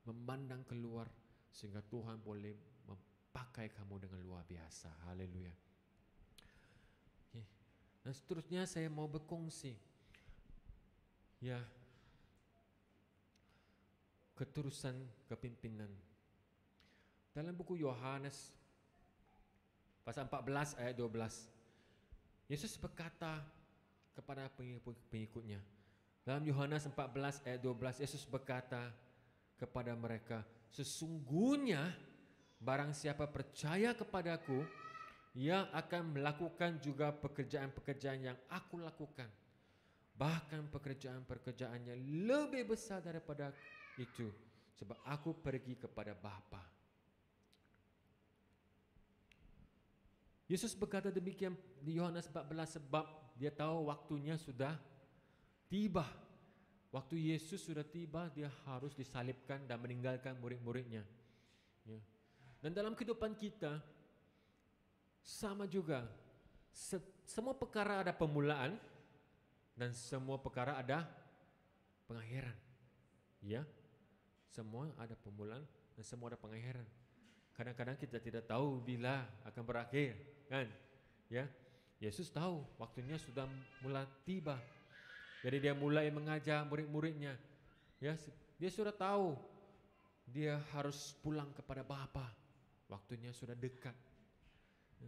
Memandang keluar sehingga Tuhan boleh memakai kamu dengan luar biasa. Haleluya. Okay. Dan seterusnya saya mau berkongsi, ya, keterusan kepimpinan. Dalam buku Yohanes pasal 14 ayat 12, Yesus berkata kepada pengikut-pengikutnya. Dalam Yohanes 14 ayat 12, Yesus berkata kepada mereka, sesungguhnya barang siapa percaya kepadaku, ia akan melakukan juga pekerjaan-pekerjaan yang aku lakukan. Bahkan pekerjaan-pekerjaannya lebih besar daripada itu, sebab aku pergi kepada Bapa. Yesus berkata demikian di Yohanes 14 sebab dia tahu waktunya sudah tiba. Waktu Yesus sudah tiba, dia harus disalibkan dan meninggalkan murid-muridnya. Ya. Dan dalam kehidupan kita sama juga. Semua perkara ada permulaan dan semua perkara ada pengakhiran. Ya. Semua ada permulaan dan semua ada pengakhiran. Kadang-kadang kita tidak tahu bila akan berakhir, kan? Ya. Yesus tahu waktunya sudah mulai tiba. Jadi dia mulai mengajar murid-muridnya. Ya, dia sudah tahu dia harus pulang kepada Bapa. Waktunya sudah dekat.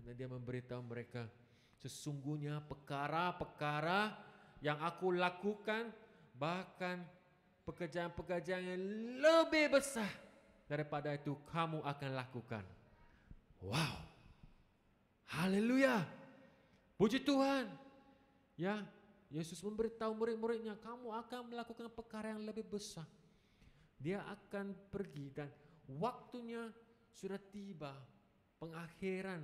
Dan dia memberitahu mereka, sesungguhnya perkara-perkara yang aku lakukan, bahkan pekerjaan-pekerjaan yang lebih besar daripada itu kamu akan lakukan. Wow. Haleluya. Puji Tuhan. Ya, Yesus memberitahu murid-muridnya, kamu akan melakukan perkara yang lebih besar. Dia akan pergi dan waktunya sudah tiba, pengakhiran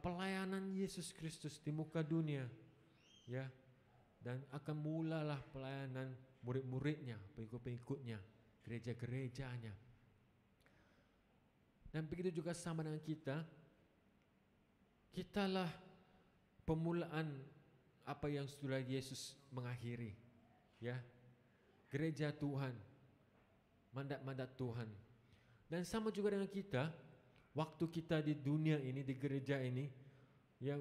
pelayanan Yesus Kristus di muka dunia. Ya. Dan akan mulalah pelayanan murid-muridnya, pengikut-pengikutnya, gereja-gerejanya. Dan begitu juga sama dengan kita. Kitalah permulaan apa yang sudah Yesus mengakhiri. Ya. Gereja Tuhan, mandat-mandat Tuhan. Dan sama juga dengan kita, waktu kita di dunia ini, di gereja ini, ya,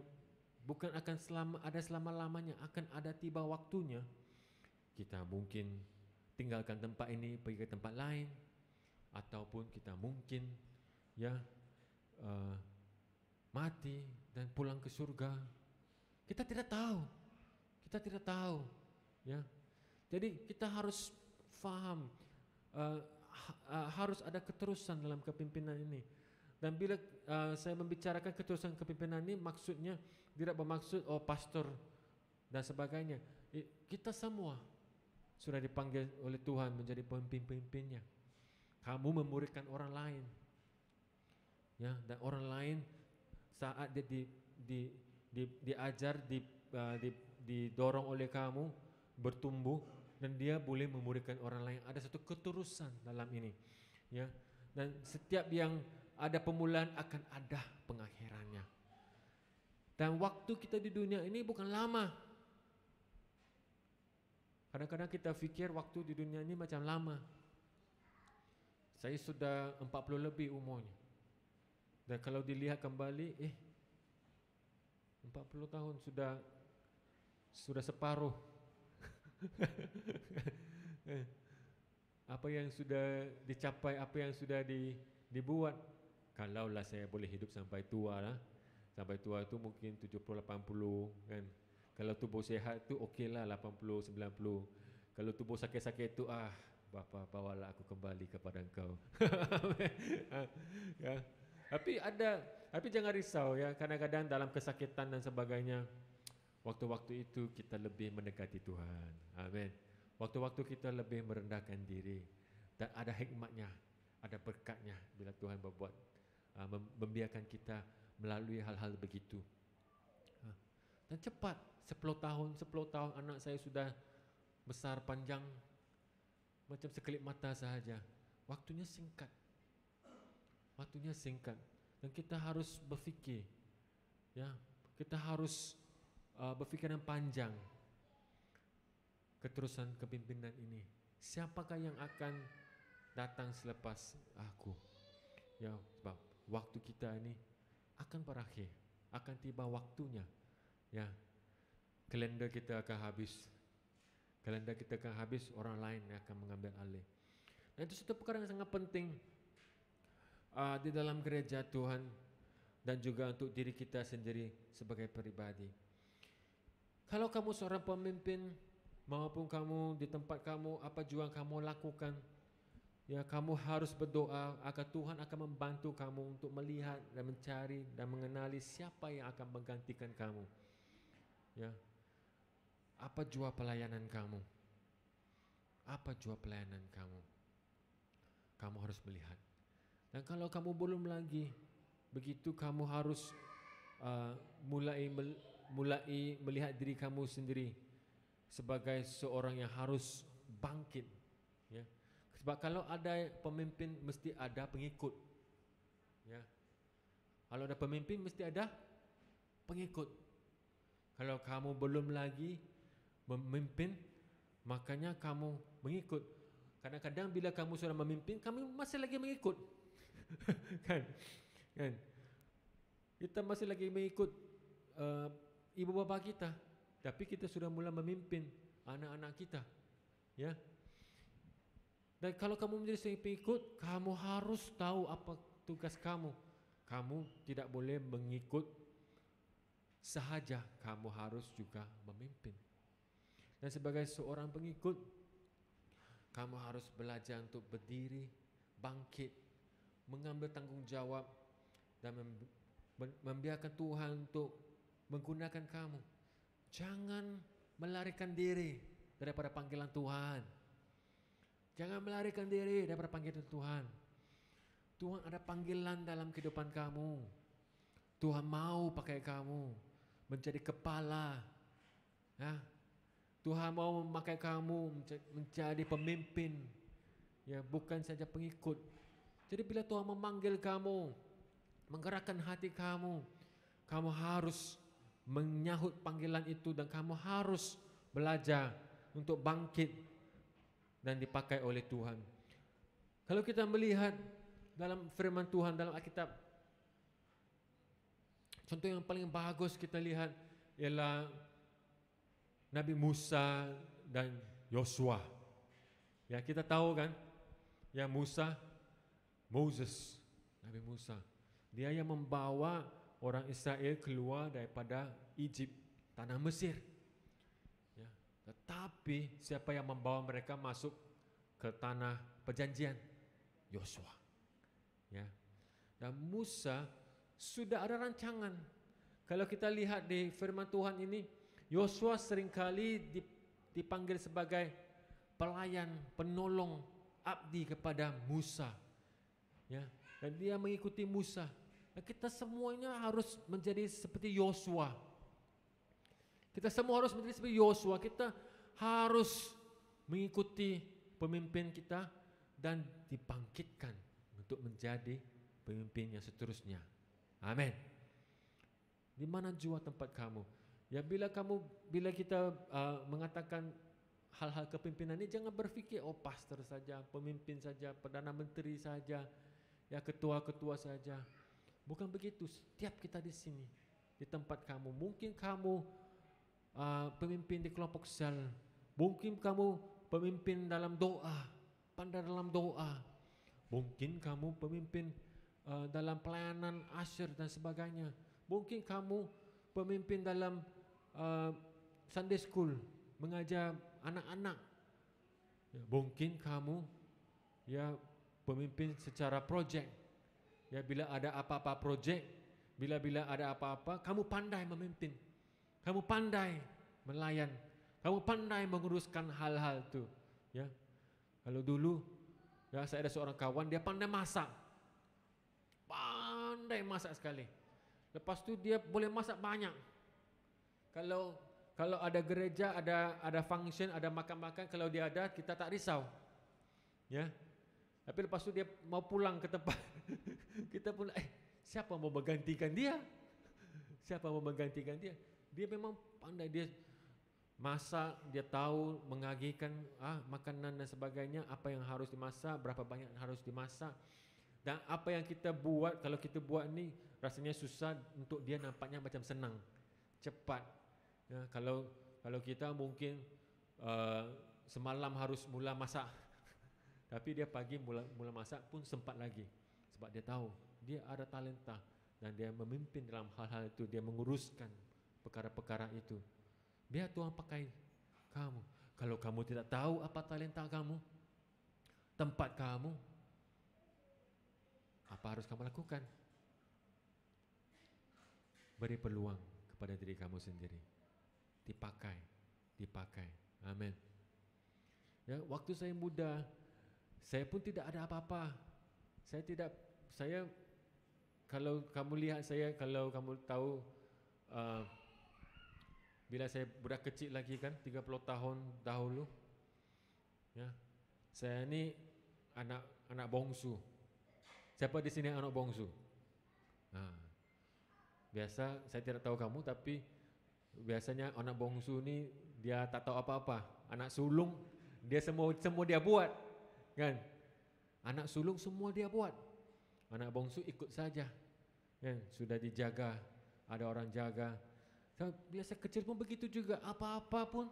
bukan akan selama-lamanya, akan ada tiba waktunya. Kita mungkin tinggalkan tempat ini, pergi ke tempat lain, ataupun kita mungkin, ya, mati dan pulang ke surga. Kita tidak tahu, ya. Jadi kita harus faham, harus ada keterusan dalam kepimpinan ini. Dan bila saya membicarakan keterusan kepimpinan ini, maksudnya tidak bermaksud pastor dan sebagainya. Kita semua sudah dipanggil oleh Tuhan menjadi pemimpin-pemimpinnya. Kamu memuridkan orang lain, ya, dan orang lain saat dia diajar, didorong oleh kamu bertumbuh, dan dia boleh memuridkan orang lain. Ada satu keterusan dalam ini, ya. Dan setiap yang ada permulaan akan ada pengakhirannya. Dan waktu kita di dunia ini bukan lama. Kadang-kadang kita fikir waktu di dunia ini macam lama. Saya sudah 40 lebih umurnya. Dan kalau dilihat kembali, 40 tahun sudah separuh. Apa yang sudah dicapai, apa yang sudah dibuat. Kalaulah saya boleh hidup sampai tua lah. Sampai tua itu mungkin 70-80 kan. Kalau tubuh sehat tu okeylah 80-90. Kalau tubuh sakit-sakit tu Bapa bawalah aku kembali kepada Engkau. Ya. Tapi jangan risau ya, kadang-kadang dalam kesakitan dan sebagainya, waktu-waktu itu kita lebih mendekati Tuhan. Amin. Waktu-waktu kita lebih merendahkan diri, dan ada hikmatnya, ada berkatnya bila Tuhan berbuat, membiarkan kita melalui hal-hal begitu. Dan cepat, 10 tahun anak saya sudah besar panjang macam sekelip mata sahaja. Waktunya singkat. Waktunya singkat. Dan kita harus berfikir, ya, kita harus berfikir yang panjang. Keterusan kepimpinan ini, siapakah yang akan datang selepas aku? Ya, sebab waktu kita ini akan berakhir, akan tiba waktunya. Ya, kalender kita akan habis. Kalender kita akan habis, orang lain yang akan mengambil alih. Dan itu satu perkara yang sangat penting di dalam gereja Tuhan dan juga untuk diri kita sendiri sebagai pribadi. Kalau kamu seorang pemimpin maupun kamu di tempat kamu, apa jua yang kamu lakukan, ya, kamu harus berdoa agar Tuhan akan membantu kamu untuk melihat dan mencari dan mengenali siapa yang akan menggantikan kamu. Ya. Apa jua pelayanan kamu? Apa jua pelayanan kamu? Kamu harus melihat. Dan kalau kamu belum lagi begitu, kamu harus mulai melihat diri kamu sendiri sebagai seorang yang harus bangkit. Ya. Sebab kalau ada pemimpin mesti ada pengikut. Ya. Kalau ada pemimpin mesti ada pengikut. Kalau kamu belum lagi memimpin, makanya kamu mengikut. Kadang-kadang bila kamu sudah memimpin, kamu masih lagi mengikut. kan? Kita masih lagi mengikut ibu bapa kita, tapi kita sudah mulai memimpin anak-anak kita. Ya. Dan kalau kamu menjadi seorang pengikut, kamu harus tahu apa tugas kamu. Kamu tidak boleh mengikut sahaja, kamu harus juga memimpin. Dan sebagai seorang pengikut, kamu harus belajar untuk berdiri, bangkit, mengambil tanggung jawab dan membiarkan Tuhan untuk menggunakan kamu. Jangan melarikan diri daripada panggilan Tuhan. Jangan melarikan diri daripada panggilan Tuhan. Tuhan ada panggilan dalam kehidupan kamu. Tuhan mau pakai kamu menjadi kepala. Ya. Tuhan mau memakai kamu menjadi pemimpin, ya, bukan saja pengikut. Jadi bila Tuhan memanggil kamu, menggerakkan hati kamu, kamu harus menyahut panggilan itu dan kamu harus belajar untuk bangkit dan dipakai oleh Tuhan. Kalau kita melihat dalam firman Tuhan dalam Alkitab, contoh yang paling bagus kita lihat ialah Nabi Musa dan Yosua. Ya, kita tahu kan, ya, Moses, Nabi Musa. Dia yang membawa orang Israel keluar daripada Egypt, tanah Mesir. Ya, tetapi siapa yang membawa mereka masuk ke tanah perjanjian? Yosua. Ya. Dan Musa sudah ada rancangan. Kalau kita lihat di firman Tuhan ini, Yosua seringkali dipanggil sebagai pelayan, penolong, abdi kepada Musa. Ya, dan dia mengikuti Musa. Dan kita semuanya harus menjadi seperti Yosua. Kita semua harus menjadi seperti Yosua. Kita harus mengikuti pemimpin kita dan dibangkitkan untuk menjadi pemimpin yang seterusnya. Amin. Di mana jua tempat kamu? Ya, bila kita mengatakan hal-hal kepimpinan ini, jangan berfikir pastor saja, pemimpin saja, perdana menteri saja, ya, ketua-ketua saja. Bukan begitu. Setiap kita di sini, di tempat kamu, mungkin kamu pemimpin di kelompok sel, mungkin kamu pemimpin dalam doa, pandai dalam doa, mungkin kamu pemimpin dalam pelayanan asyir dan sebagainya, mungkin kamu pemimpin dalam Sunday school, mengajar anak-anak. Ya, mungkin kamu, ya, pemimpin secara projek. Ya, bila ada apa-apa projek, bila ada apa-apa, kamu pandai memimpin. Kamu pandai melayan. Kamu pandai menguruskan hal-hal itu. Ya. Kalau dulu, ya, saya ada seorang kawan, dia pandai masak. Pandai masak sekali. Lepas tu dia boleh masak banyak. Kalau Kalau ada gereja, ada function, ada makan-makan, kalau dia ada kita tak risau. Ya. Tapi lepas tu dia mau pulang ke tempat kita pun siapa mau menggantikan dia? Siapa mau menggantikan dia? Dia memang pandai, dia masak, dia tahu mengagihkan makanan dan sebagainya, apa yang harus dimasak, berapa banyak yang harus dimasak. Dan apa yang kita buat, kalau kita buat ni rasanya susah, untuk dia nampaknya macam senang, cepat. Ya, kalau kita mungkin semalam harus mula masak, tapi dia pagi mula masak pun sempat lagi, sebab dia tahu dia ada talenta dan dia memimpin dalam hal-hal itu, dia menguruskan perkara-perkara itu. Biar Tuhan pakai kamu. Kalau kamu tidak tahu apa talenta kamu, tempat kamu, apa harus kamu lakukan? Beri peluang kepada diri kamu sendiri. Dipakai. Amin. Ya, waktu saya muda, saya pun tidak ada apa-apa. Saya kalau kamu lihat saya, kalau kamu tahu bila saya budak kecil lagi kan, 30 tahun dahulu, ya, saya ni anak bongsu. Siapa di sini anak bongsu? Biasa saya tidak tahu kamu, tapi biasanya anak bongsu ni dia tak tahu apa-apa. Anak sulung dia semua dia buat, kan? Anak sulung semua dia buat. Anak bongsu ikut saja, kan? Sudah dijaga, ada orang jaga. Biasa kecil pun begitu juga, apa-apa pun.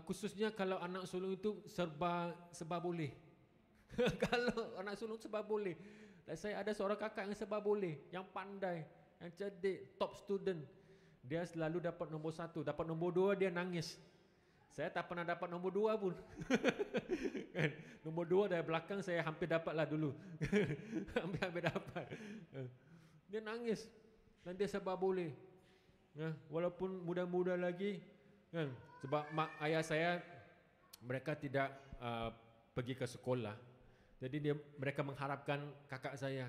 Khususnya kalau anak sulung itu serba boleh. Kalau anak sulung serba boleh. Dan saya ada seorang kakak yang serba boleh, yang pandai, yang cerdik, top student. Dia selalu dapat nombor 1, dapat nombor 2 dia nangis. Saya tak pernah dapat nombor 2 pun. Kan? Nombor 2 dari belakang saya hampir dapat lah dulu. hampir dapat. Dia nangis dan dia serba boleh. Ya, walaupun muda-muda lagi, kan? Sebab ayah saya mereka tidak pergi ke sekolah. Jadi mereka mengharapkan kakak saya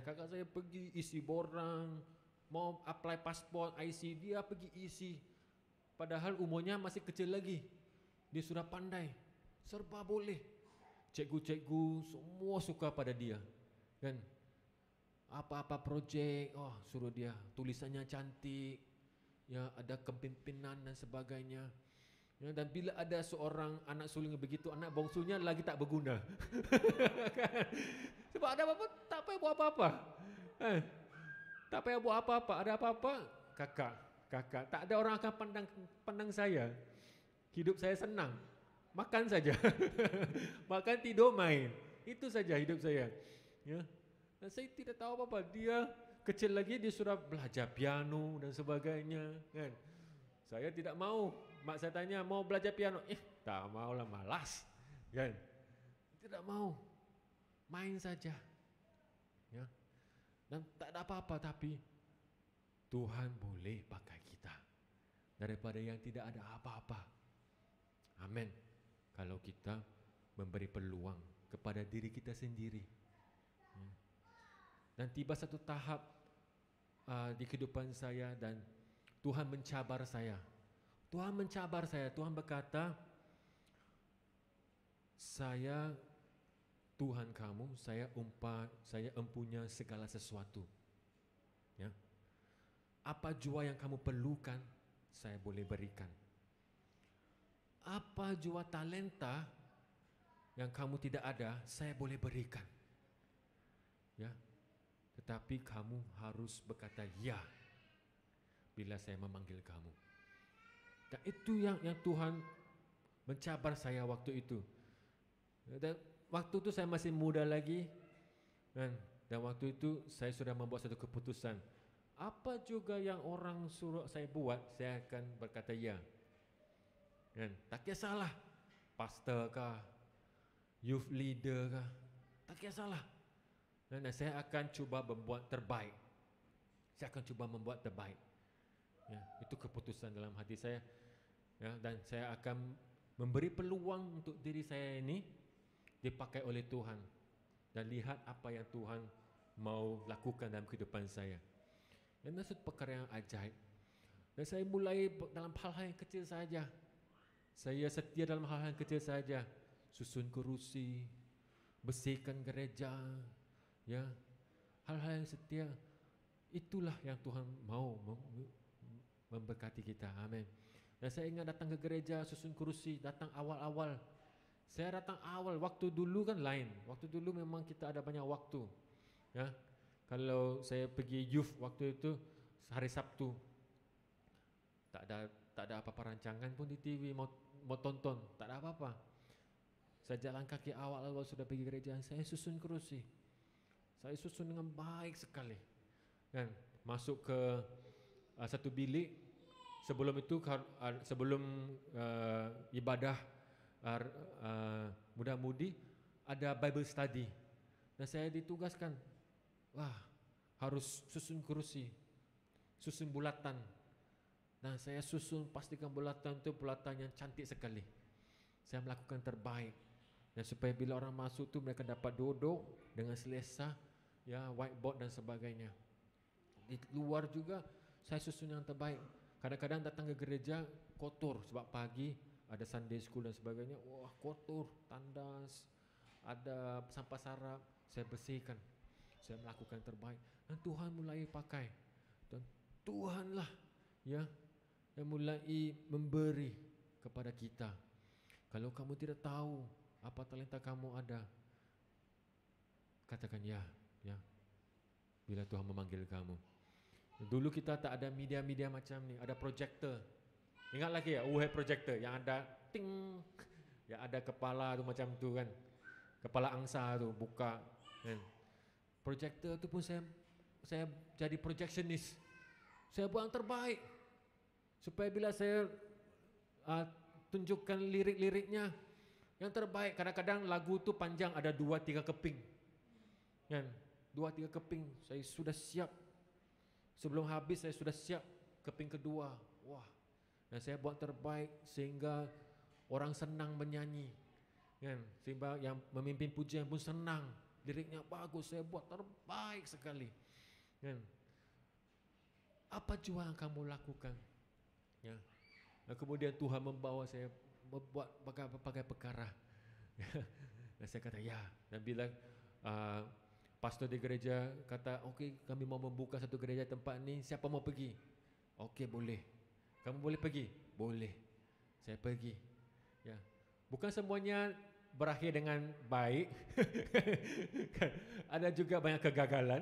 pergi isi borang, mau apply pasport, IC, dia pergi isi. Padahal umurnya masih kecil lagi. Dia sudah pandai, serba boleh. Cikgu-cikgu semua suka pada dia, kan? Apa-apa projek, suruh dia, tulisannya cantik, ya, ada kepimpinan dan sebagainya. Ya, dan bila ada seorang anak sulung begitu, anak bongsunya lagi tak berguna. Sebab ada apa-apa, tak payah buat apa-apa. Tak payah buat apa-apa, ada apa-apa, kakak. Tak ada orang akan pandang saya. Hidup saya senang, makan saja. Makan, tidur, main. Itu saja hidup saya. Ya. Dan saya tidak tahu apa-apa. Dia kecil lagi, dia sudah belajar piano dan sebagainya, kan? Saya tidak mau. Mak saya tanya, mau belajar piano? Tak maulah, malas, kan? Tidak mau. Main saja. Ya. Dan tak ada apa-apa, tapi Tuhan boleh pakai kita daripada yang tidak ada apa-apa. Amin. Kalau kita memberi peluang kepada diri kita sendiri. Dan tiba satu tahap di kehidupan saya dan Tuhan mencabar saya. Tuhan berkata, saya Tuhan kamu, saya empunya segala sesuatu. Ya. Apa jua yang kamu perlukan, saya boleh berikan. Apa jua talenta yang kamu tidak ada, saya boleh berikan. Ya. Tetapi kamu harus berkata ya bila saya memanggil kamu. Dan itu yang Tuhan mencabar saya waktu itu. Dan waktu itu saya masih muda lagi, dan waktu itu saya sudah membuat satu keputusan. Apa juga yang orang suruh saya buat, saya akan berkata ya. Dan tak kisahlah, pastor kah, youth leader kah, tak kisahlah. Dan saya akan cuba membuat terbaik. Ya, itu keputusan dalam hati saya. Ya, dan saya akan memberi peluang untuk diri saya ini dipakai oleh Tuhan, dan lihat apa yang Tuhan mau lakukan dalam kehidupan saya. Dan itu perkara yang ajaib. Dan saya mulai dalam hal-hal yang kecil saja. Saya setia dalam hal-hal yang kecil saja. Susun kerusi, bersihkan gereja, ya, hal-hal yang setia. Itulah yang Tuhan mau memberkati kita. Amin. Dan saya ingat datang ke gereja, susun kerusi, datang awal-awal. Saya datang awal, waktu dulu kan lain. Waktu dulu memang kita ada banyak waktu. Ya, kalau saya pergi youth waktu itu hari Sabtu, tak ada apa-apa rancangan pun di TV, mau tonton, tak ada apa-apa. Saya jalan kaki awal-awal sudah pergi gereja, saya susun kerusi. Saya susun dengan baik sekali. Kan, masuk ke satu bilik. Sebelum itu, sebelum ibadah muda-mudi, ada Bible study. Dan saya ditugaskan, harus susun kerusi, susun bulatan. Nah, saya susun, pastikan bulatan itu bulatan yang cantik sekali. Saya melakukan terbaik. Dan supaya bila orang masuk tu mereka dapat duduk dengan selesa, ya, whiteboard dan sebagainya. Di luar juga saya susun yang terbaik. Kadang-kadang datang ke gereja kotor sebab pagi ada Sunday school dan sebagainya. Wah, kotor, tandas, ada sampah sarap. Saya bersihkan. Saya melakukan terbaik. Dan Tuhan mulai pakai. Dan Tuhanlah, ya, yang mulai memberi kepada kita. Kalau kamu tidak tahu apa talenta kamu ada, katakan ya. Bila Tuhan memanggil kamu. Dulu kita tak ada media-media macam ni, ada projector. Ingat lagi ya, projector yang ada ting, yang ada kepala tu macam tu kan, kepala angsa tu buka kan. Projector tu pun saya jadi projectionist. Saya buat yang terbaik supaya bila saya tunjukkan lirik-liriknya yang terbaik. Kadang-kadang lagu tu panjang, ada 2-3 keping kan, 2-3 keping. Saya sudah siap. Sebelum habis saya sudah siap keping kedua. Wah. Dan saya buat terbaik sehingga orang senang menyanyi. Kan? Sehingga yang memimpin pujian pun senang. Liriknya bagus, saya buat terbaik sekali. Kan? Apa jua yang kamu lakukan? Ya. Dan kemudian Tuhan membawa saya membuat berbagai perkara. Dan saya kata ya. Dan bila pastor di gereja kata, okey, kami mau membuka satu gereja tempat ni, siapa mau pergi? Okey, boleh. Kamu boleh pergi? Boleh. Saya pergi. Ya. Bukan semuanya berakhir dengan baik. Ada juga banyak kegagalan,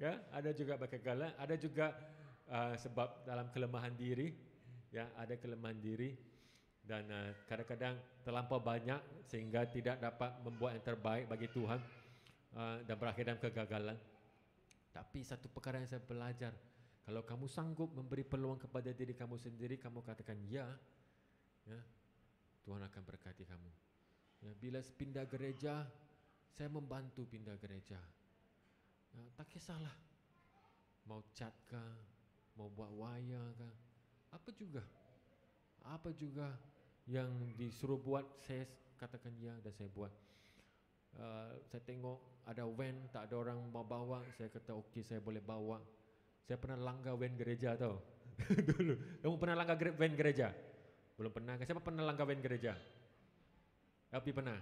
ya, ada juga banyak kegagalan, ada juga sebab dalam kelemahan diri, ya, ada kelemahan diri dan kadang-kadang terlampau banyak sehingga tidak dapat membuat yang terbaik bagi Tuhan. Dan berakhir dalam kegagalan. Tapi satu perkara yang saya belajar, kalau kamu sanggup memberi peluang kepada diri kamu sendiri, kamu katakan ya, Tuhan akan berkati kamu. Ya, bila pindah gereja, saya membantu pindah gereja. Ya, tak kisahlah, mau cat kah, mau buat wayar kah, apa juga yang disuruh buat, saya katakan ya dan saya buat. Saya tengok ada van, tak ada orang mau bawa, saya kata okey, saya boleh bawa. Saya pernah langgar van gereja tau. Dulu, kamu pernah langgar van gereja? Belum pernah kan? Siapa pernah langgar van gereja? LP pernah?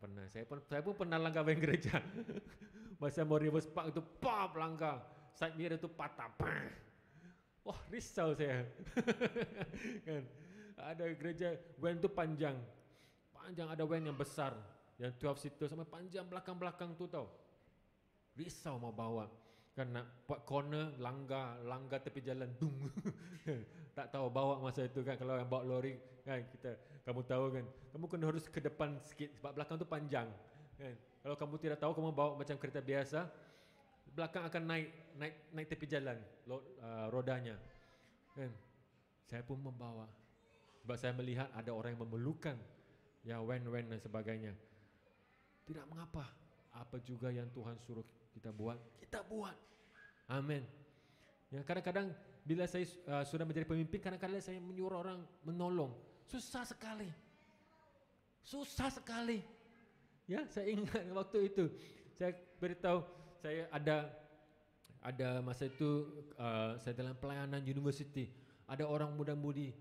Pernah. Saya pun pernah langgar van gereja. Masa mau reverse park tu, langgar. Side mirror tu patah. Wah, risau saya. Kan? Ada gereja, van tu panjang, ada van yang besar, yang 12 seater sampai panjang belakang-belakang tu tau. Risau mau bawa. Kan nak buat corner, langgar tepi jalan, dung. Tak tahu bawa masa itu kan, kalau yang bawa lori kan, kamu tahu kan, kamu kena harus ke depan sikit sebab belakang tu panjang kan. Kalau kamu tidak tahu, kamu bawa macam kereta biasa, belakang akan naik tepi jalan rodanya kan. Saya pun membawa sebab saya melihat ada orang yang memerlukan ya van dan sebagainya. Tidak mengapa, apa juga yang Tuhan suruh kita buat, kita buat. Amin. Ya, kadang-kadang bila saya sudah menjadi pemimpin, kadang-kadang saya menyuruh orang menolong. Susah sekali. Ya, saya ingat waktu itu saya beritahu, saya ada masa itu saya dalam pelayanan universiti, Ada orang muda-mudi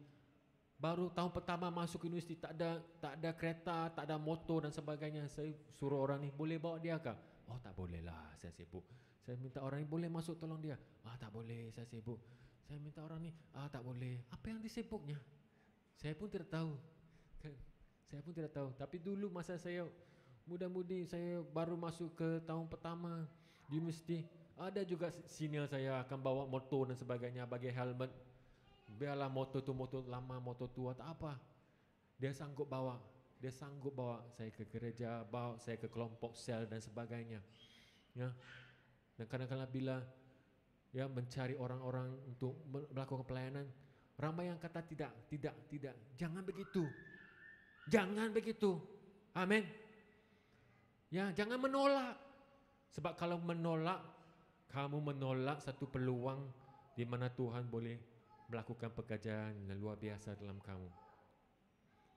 baru tahun pertama masuk universiti, tak ada kereta, tak ada motor dan sebagainya. Saya suruh orang ni, boleh bawa dia kah? Oh tak boleh lah, saya sibuk. Saya minta orang ni, boleh masuk tolong dia? Tak boleh, saya sibuk. Saya minta orang ni, tak boleh. Apa yang disibuknya? Saya pun tidak tahu. Saya pun tidak tahu. Tapi dulu masa saya muda-mudi, saya baru masuk ke tahun pertama di universiti, ada juga senior saya akan bawa motor dan sebagainya, bagi helmet. Biarlah motor tu motor lama, motor tua, tak apa. Dia sanggup bawa saya ke gereja, bawa saya ke kelompok sel dan sebagainya. Ya. Dan kadang-kadang bila mencari orang-orang untuk melakukan pelayanan, ramai yang kata tidak. Jangan begitu. Jangan begitu. Amin. Ya, jangan menolak. Sebab kalau menolak, kamu menolak satu peluang di mana Tuhan boleh melakukan pekerjaan yang luar biasa dalam kamu.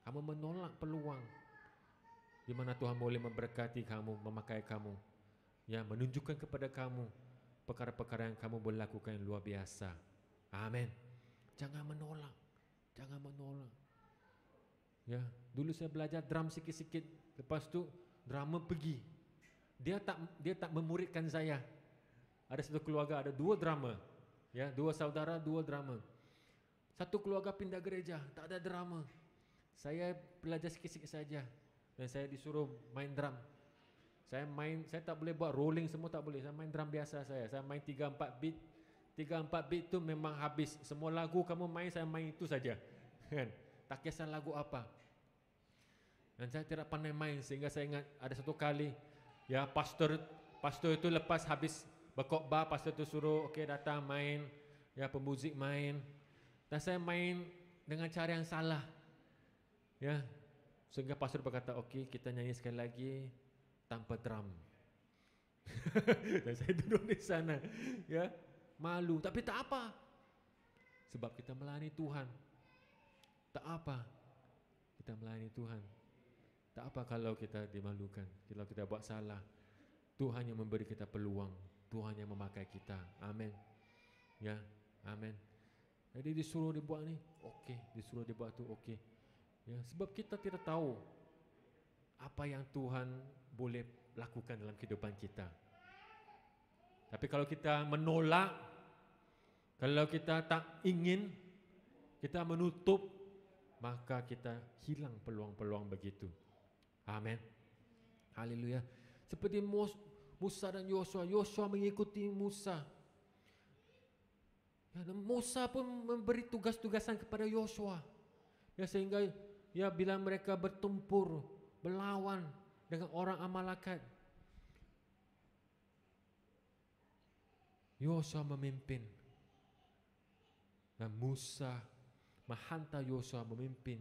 Kamu menolak peluang di mana Tuhan boleh memberkati kamu, memakai kamu, menunjukkan kepada kamu perkara-perkara yang kamu boleh lakukan yang luar biasa. Amin. Jangan menolak. Ya, dulu saya belajar drum sikit-sikit, lepas tu drama pergi. Dia tak memuridkan saya. Ada satu keluarga ada 2 drama. Ya, 2 saudara, 2 drama. Satu keluarga pindah gereja, tak ada drama. Saya belajar sikit-sikit saja dan saya disuruh main drum. Saya tak boleh buat rolling semua, tak boleh. Saya main drum biasa saya main 3-4 beat. 3-4 beat tu memang habis. Semua lagu kamu main, saya main itu saja. Kan? Tak kisah lagu apa. Dan saya tidak pandai main, sehingga saya ingat ada satu kali pastor itu lepas habis berkhotbah, pastor itu suruh datang main, pemuzik main. Dan saya main dengan cara yang salah. Ya. Sehingga pastor berkata, okey, kita nyanyi sekali lagi tanpa drum. Dan saya duduk di sana, malu, tapi tak apa. Sebab kita melayani Tuhan. Tak apa. Kita melayani Tuhan. Tak apa kalau kita dimalukan, kalau kita buat salah. Tuhan yang memberi kita peluang, Tuhan yang memakai kita. Amin. Ya, amin. Jadi disuruh dibuat ni, okey. Disuruh dibuat tu, okey. Ya, sebab kita tidak tahu apa yang Tuhan boleh lakukan dalam kehidupan kita. Tapi kalau kita menolak, kalau kita tak ingin, kita menutup, maka kita hilang peluang-peluang begitu. Amin. Haleluya. Seperti Musa dan Yosua. Yosua mengikuti Musa. Musa pun memberi tugas-tugasan kepada Yosua. Sehingga bila mereka bertempur, berlawan dengan orang Amalekat, Yosua memimpin. Dan Musa menghantar Yosua memimpin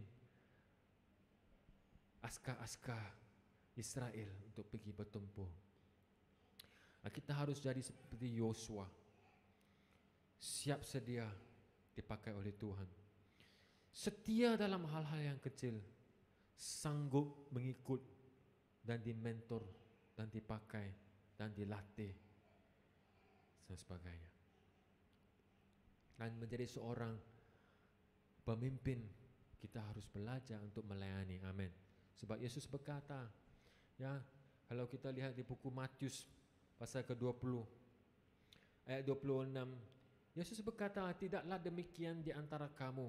askar-askar Israel untuk pergi bertempur. Kita harus jadi seperti Yosua. Siap sedia dipakai oleh Tuhan. Setia dalam hal-hal yang kecil. Sanggup mengikut dan dimentor dan dipakai dan dilatih dan sebagainya. Dan menjadi seorang pemimpin, kita harus belajar untuk melayani. Amin. Sebab Yesus berkata, kalau kita lihat di buku Matius pasal ke-20 ayat 26, Yesus berkata, tidaklah demikian di antara kamu.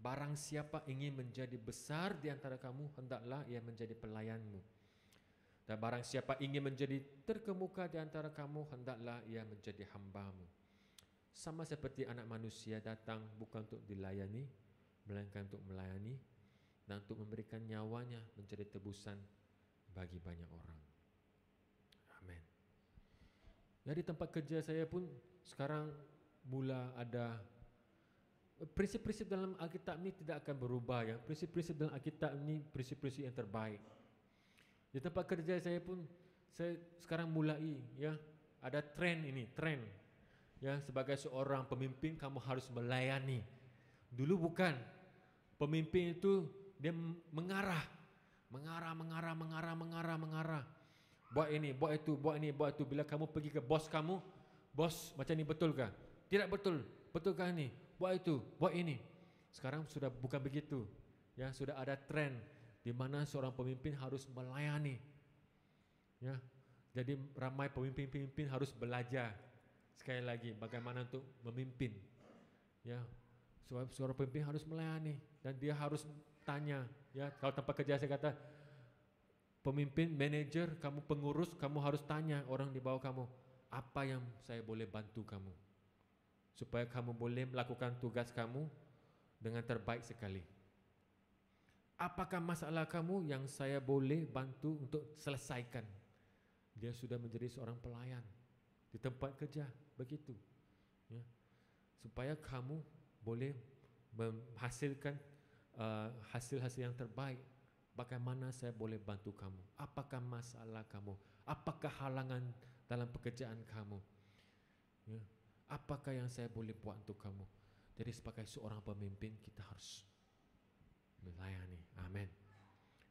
Barang siapa ingin menjadi besar di antara kamu, hendaklah ia menjadi pelayanmu. Dan barang siapa ingin menjadi terkemuka di antara kamu, hendaklah ia menjadi hambamu. Sama seperti anak manusia datang bukan untuk dilayani, melainkan untuk melayani dan untuk memberikan nyawanya menjadi tebusan bagi banyak orang. Amin. Jadi tempat kerja saya pun sekarang mula ada prinsip-prinsip dalam Alkitab ni tidak akan berubah. Prinsip-prinsip dalam Alkitab ni prinsip-prinsip yang terbaik. Di tempat kerja saya pun saya sekarang mulai ada trend ini, sebagai seorang pemimpin kamu harus melayani. Dulu bukan. Pemimpin itu dia mengarah. Buat ini, buat itu, buat ini, buat itu. Bila kamu pergi ke bos kamu, bos macam ni betulkah? Tidak betul. Betulkah ini? buat itu, buat ini. Sekarang sudah bukan begitu. Ya, sudah ada tren di mana seorang pemimpin harus melayani. Ya. Jadi ramai pemimpin-pemimpin harus belajar sekali lagi bagaimana untuk memimpin. Ya. Seorang pemimpin harus melayani dan dia harus tanya, ya, kalau tempat kerja saya kata pemimpin, manajer, kamu pengurus, kamu harus tanya orang di bawah kamu, apa yang saya boleh bantu kamu supaya kamu boleh melakukan tugas kamu dengan terbaik sekali. Apakah masalah kamu yang saya boleh bantu untuk selesaikan? Dia sudah menjadi seorang pelayan di tempat kerja, begitu. Ya. Supaya kamu boleh menghasilkan hasil-hasil yang terbaik. Bagaimana saya boleh bantu kamu? Apakah masalah kamu? Apakah halangan dalam pekerjaan kamu? Ya. Apakah yang saya boleh buat untuk kamu? Jadi sebagai seorang pemimpin kita harus melayani. Amin.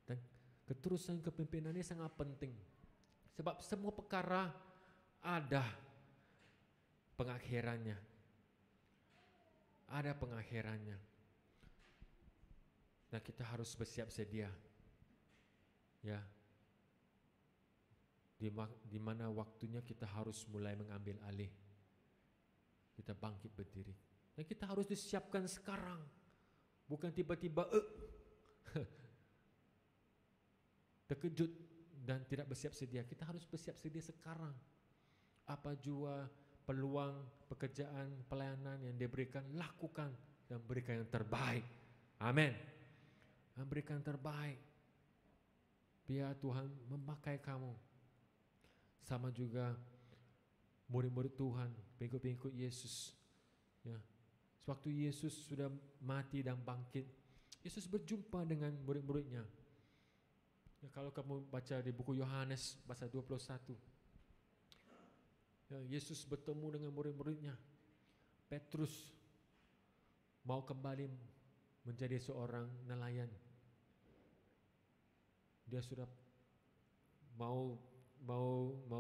Dan keterusan kepimpinan ini sangat penting. Sebab semua perkara ada pengakhirannya. Ada pengakhirannya. Dan kita harus bersiap sedia. Ya. Di mana waktunya kita harus mulai mengambil alih. Kita bangkit berdiri. Dan kita harus disiapkan sekarang. Bukan tiba-tiba terkejut dan tidak bersiap sedia. Kita harus bersiap sedia sekarang. Apa jua peluang pekerjaan, pelayanan yang diberikan, lakukan dan berikan yang terbaik. Amin. Dan berikan yang terbaik. Biar Tuhan memakai kamu. Sama juga murid-murid Tuhan, pengikut-pengikut Yesus. Ya. Sewaktu Yesus sudah mati dan bangkit, Yesus berjumpa dengan murid-muridnya. Ya, kalau kamu baca di buku Yohanes pasal 21, ya, Yesus bertemu dengan murid-muridnya. Petrus mau kembali menjadi seorang nelayan. Dia sudah mau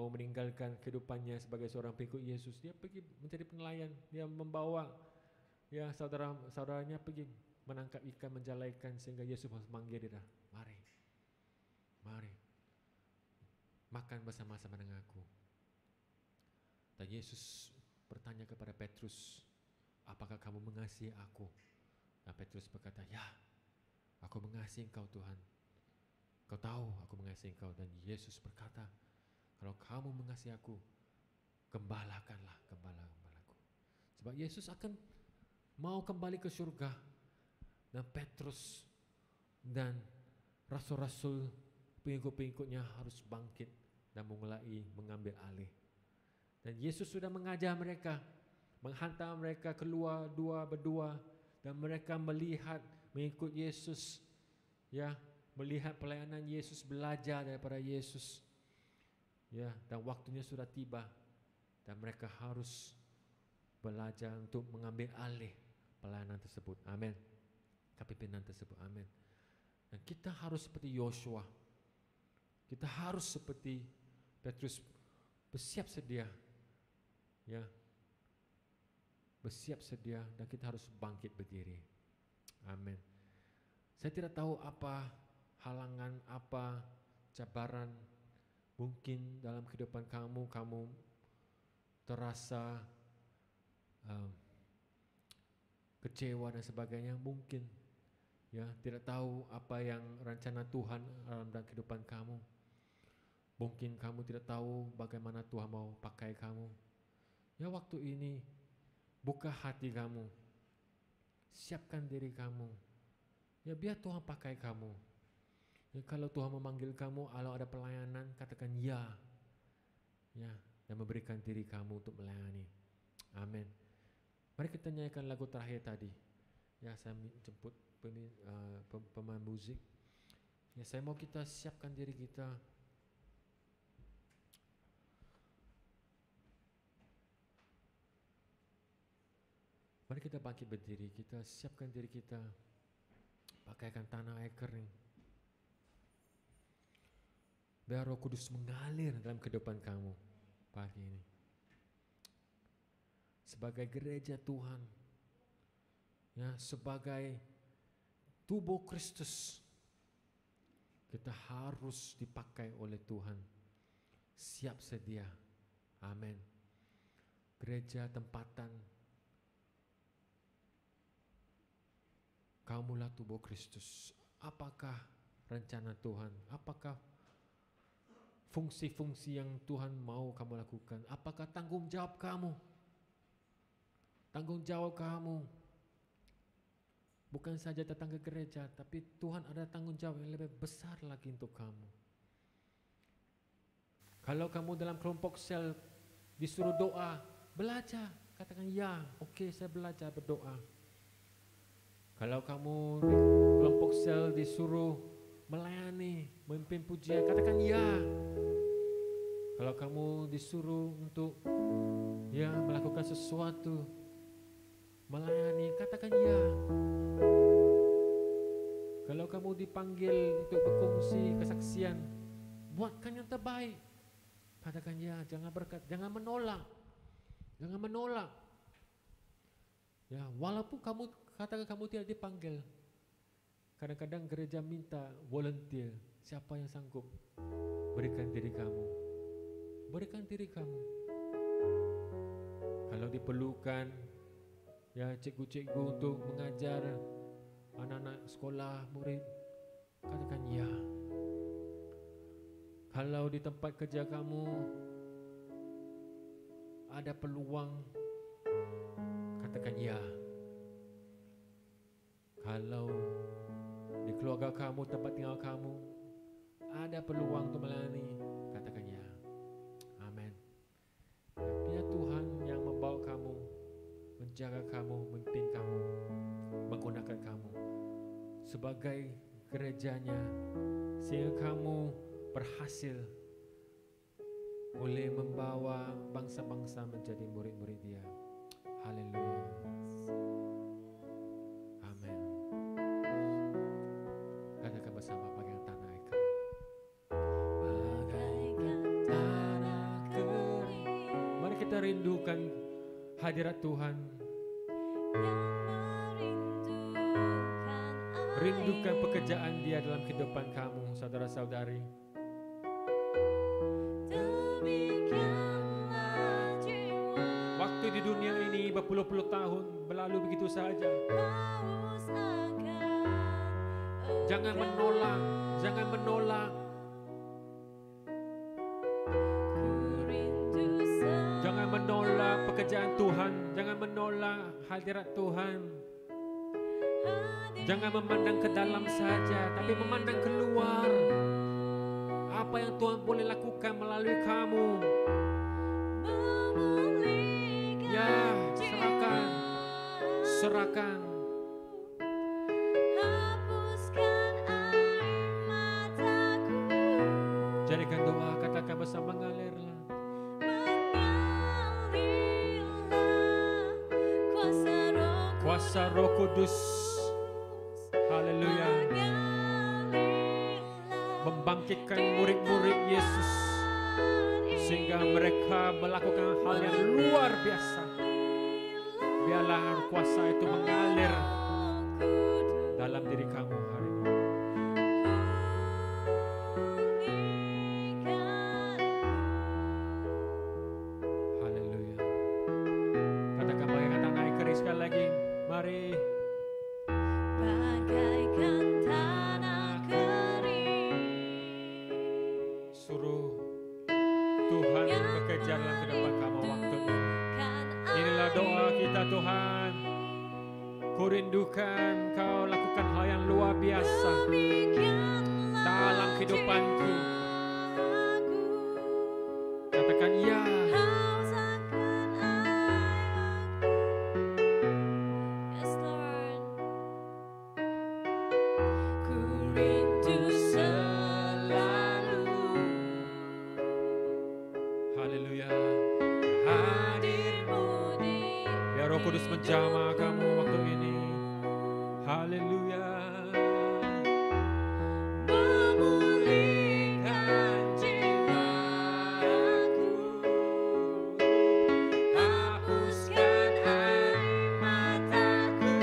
meninggalkan kehidupannya sebagai seorang pengikut Yesus. Dia pergi menjadi penelayan. Dia membawa saudara-saudaranya pergi menangkap ikan, menjala ikan, sehingga Yesus memanggil dia, mari makan bersama-sama dengan aku. Dan Yesus bertanya kepada Petrus, apakah kamu mengasihi aku? Dan Petrus berkata, ya, aku mengasihi engkau Tuhan. Kau tahu aku mengasihi engkau. Dan Yesus berkata, kalau kamu mengasihi aku, gembalakanlah gembala-gembalaku. Sebab Yesus akan mau kembali ke surga. Dan Petrus dan rasul-rasul pengikut-pengikutnya harus bangkit dan mulai mengambil alih. Dan Yesus sudah mengajar mereka, menghantar mereka keluar dua berdua, dan mereka melihat, mengikut Yesus, ya, melihat pelayanan Yesus, belajar daripada Yesus. Ya, dan waktunya sudah tiba dan mereka harus belajar untuk mengambil alih pelayanan tersebut. Amin. Kepimpinan tersebut. Amin. Dan kita harus seperti Yosua. Kita harus seperti Petrus, bersiap sedia. Ya. Bersiap sedia dan kita harus bangkit berdiri. Amin. Saya tidak tahu apa halangan, apa cabaran mungkin dalam kehidupan kamu terasa kecewa dan sebagainya, mungkin ya tidak tahu apa yang rencana Tuhan dalam kehidupan kamu. Mungkin kamu tidak tahu bagaimana Tuhan mau pakai kamu. Ya, waktu ini buka hati kamu, siapkan diri kamu. Ya, biar Tuhan pakai kamu. Ya, kalau Tuhan memanggil kamu, kalau ada pelayanan, katakan ya. Ya, dan memberikan diri kamu untuk melayani. Amin. Mari kita nyanyikan lagu terakhir tadi. Ya, saya jemput pemain musik. Ya, saya mau kita siapkan diri kita. Mari kita bangkit berdiri, kita siapkan diri kita. Pakaikan tanah air kering. Biar Roh Kudus mengalir dalam kehidupan kamu pagi ini. Sebagai gereja Tuhan, Ya, sebagai tubuh Kristus, kita harus dipakai oleh Tuhan. Siap sedia. Amin. Gereja tempatan, kamulah tubuh Kristus. Apakah rencana Tuhan? Apakah fungsi-fungsi yang Tuhan mau kamu lakukan? Apakah tanggung jawab kamu? Tanggung jawab kamu bukan saja datang ke gereja, tapi Tuhan ada tanggung jawab yang lebih besar lagi untuk kamu. Kalau kamu dalam kelompok sel disuruh doa, belajar, katakan ya, oke, saya belajar berdoa. Kalau kamu di kelompok sel disuruh melayani, memimpin pujian, katakan ya. Kalau kamu disuruh untuk ya melakukan sesuatu, melayani, katakan ya. Kalau kamu dipanggil untuk berkongsi kesaksian, buatkan yang terbaik. Katakan ya, jangan berkata, jangan menolak. Jangan menolak. Ya, walaupun kamu katakan kamu tidak dipanggil. Kadang-kadang gereja minta volunteer. Siapa yang sanggup? Berikan diri kamu. Berikan diri kamu. Kalau diperlukan ya cikgu-cikgu untuk mengajar anak-anak sekolah, murid, katakan ya. Kalau di tempat kerja kamu ada peluang, katakan ya. Kalau di keluarga kamu, tempat tinggal kamu ada peluang untuk melayani, katakan ya. Amin. Biar Tuhan yang membawa kamu, menjaga kamu, memimpin kamu, menggunakan kamu sebagai gerejanya, sehingga kamu berhasil boleh membawa bangsa-bangsa menjadi murid-murid Dia. Haleluya. Amin. Katakan bersama, bagaikan tanah air kering. Bagaikan tanah kering. Mari kita rindukan hadirat Tuhan. Rindukan pekerjaan Dia dalam kehidupan kamu, saudara-saudari. Waktu di dunia ini berpuluh-puluh tahun berlalu begitu saja. Jangan menolak, jangan menolak. Jangan menolak pekerjaan Tuhan, jangan menolak hadirat Tuhan. Jangan memandang ke dalam saja, tapi memandang keluar. Apa yang Tuhan boleh lakukan melalui kamu. Ya, serahkan. Serahkan. Jadikan doa, katakan bersama, mengalirlah. Kuasa Roh Kudus. Haleluya. Membangkitkan murid-murid Yesus sehingga mereka melakukan hal yang luar biasa. Biarlah kuasa itu mengalir dalam diri kamu hari ini. Haleluya. Katakan bagaikan tanah air kering sekali lagi. Mari. Bagaikan tanah kering. Suruh Tuhan bekerja dalam kehidupan kamu waktu ini. Inilah doa kita, Tuhan. Ku rindukan Kau lakukan hal yang luar biasa dalam kehidupanku. Katakan ya. Kudus menjamah kamu waktu ini. Haleluya. Memulihkan jiwaku, hapuskan air mataku.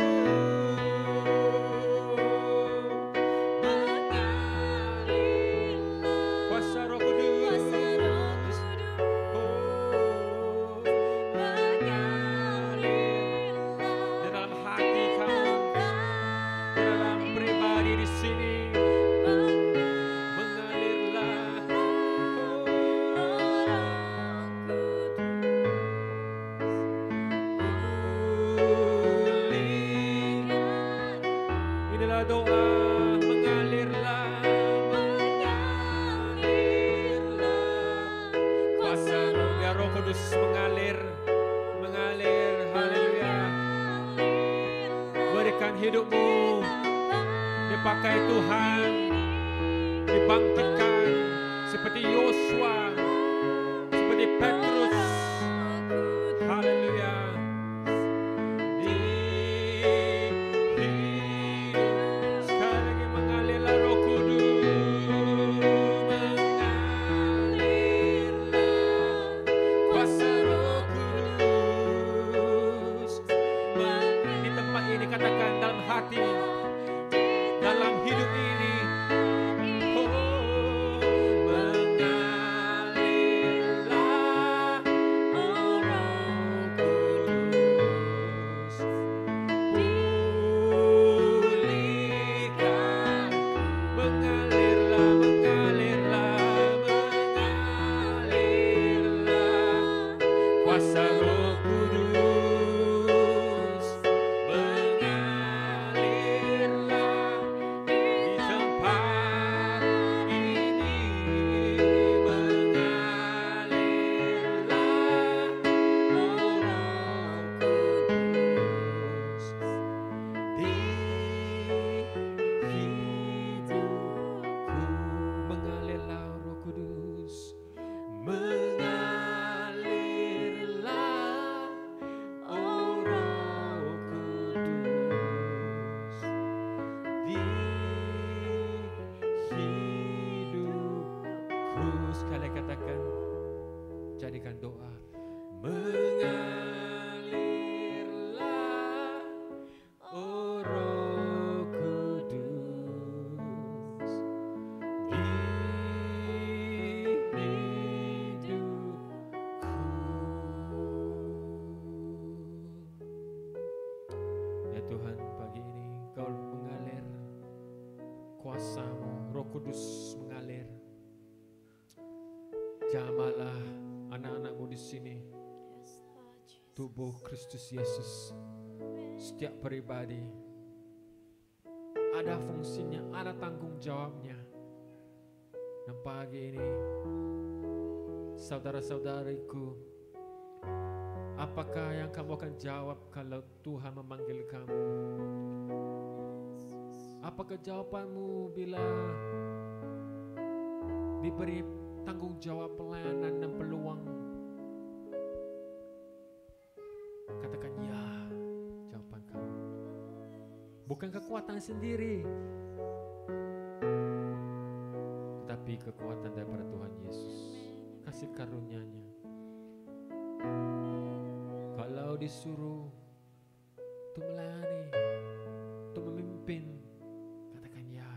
Kudus mengalir, haleluya. Berikan hidupmu dipakai Tuhan, dibangkitkan seperti Yosua, seperti Petrus, haleluya. Sekali lagi mengalirlah Roh Kudus, mengalirlah kuasa Roh Kudus. Di tempat ini katakan dalam hati, dalam hidup ini, oh, mengalirlah oh Roh Kudus, pulihkan, mengalirlah, kuasa Roh Kudus, mengalirlah di tempat ini, mengalirlah oh Roh Kudus di hidupku, mengalirlah Roh Kudus, mengalirlah oh Roh Kudus di hidupku. Sekali katakan, jadikan doa, mengalirlah oh Roh Kudus di hidupku. Ya Tuhan, pagi ini Kau mengalir, kuasa-Mu, Roh Kudus mengalir. Jamahlah anak-anak-Mu di sini, tubuh Kristus Yesus. Setiap pribadi ada fungsinya, ada tanggung jawabnya. Dan pagi ini, saudara-saudariku, apakah yang kamu akan jawab kalau Tuhan memanggil kamu? Apakah jawabanmu bila diberi tanggung jawab pelayanan dan peluang? Katakan ya, jawaban kamu. Bukan kekuatan sendiri, tetapi kekuatan daripada Tuhan Yesus, kasih karunia-Nya. Kalau disuruh untuk melayani, untuk memimpin, katakan ya.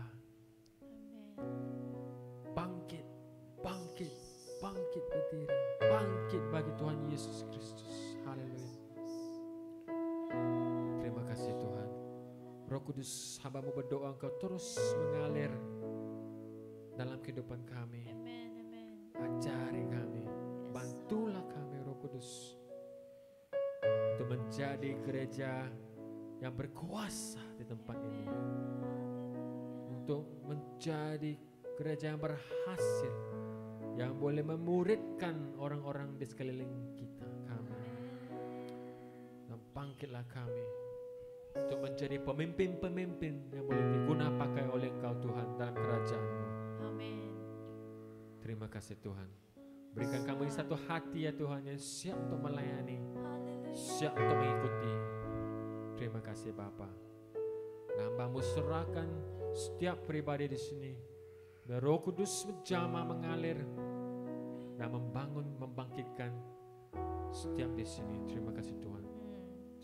Bangkit, bangkit, bangkit berdiri, bangkit bagi Tuhan Yesus Kristus. Haleluya. Terima kasih Tuhan. Roh Kudus, hamba-Mu berdoa Engkau terus mengalir dalam kehidupan kami. Ajari kami, bantulah kami Roh Kudus untuk menjadi gereja yang berkuasa di tempat ini, untuk menjadi gereja yang berhasil, yang boleh memuridkan orang-orang di sekeliling kita, kami. Dan bangkitlah kami untuk menjadi pemimpin-pemimpin yang boleh diguna pakai oleh Engkau Tuhan dalam kerajaan-Mu. Amin. Terima kasih Tuhan. Berikan kami satu hati ya Tuhan yang siap untuk melayani, siap untuk mengikuti. Terima kasih Bapa. Hamba-Mu serahkan setiap pribadi di sini. Biar Roh Kudus menjamah, mengalir dan membangun, membangkitkan setiap di sini. Terima kasih Tuhan.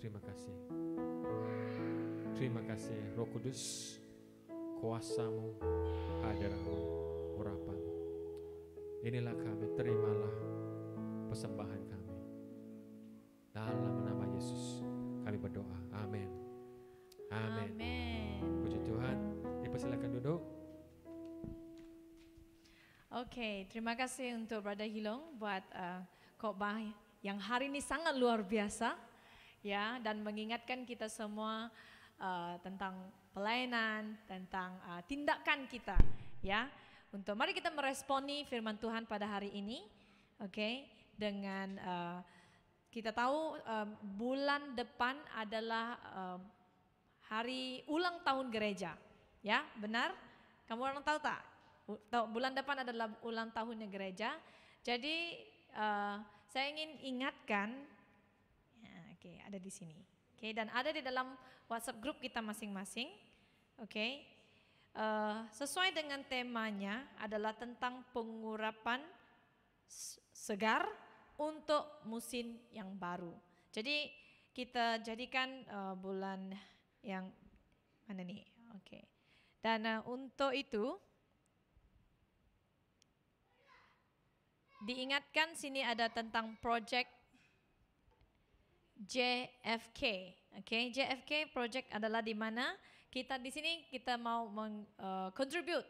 Terima kasih. Terima kasih Roh Kudus, kuasa-Mu, hadirat-Mu, urapan. Inilah kami, terimalah persembahan kami. Dalam nama Yesus kami berdoa. Amin. Amin. Puji Tuhan. Dipersilakan duduk. Oke, terima kasih untuk Brother Hilong buat khotbah yang hari ini sangat luar biasa, ya, dan mengingatkan kita semua tentang pelayanan, tentang tindakan kita, ya. Untuk mari kita meresponi firman Tuhan pada hari ini, oke. dengan kita tahu bulan depan adalah hari ulang tahun gereja. Ya, benar? Kamu orang tahu tak? Bulan depan adalah ulang tahunnya gereja. Jadi saya ingin ingatkan, ya, oke, ada di sini. Oke, dan ada di dalam WhatsApp grup kita masing-masing. Oke, sesuai dengan temanya adalah tentang pengurapan segar untuk musim yang baru. Jadi kita jadikan bulan yang mana nih? Oke. Dan untuk itu diingatkan sini ada tentang project JFK. Oke, JFK project adalah di mana kita di sini kita mau contribute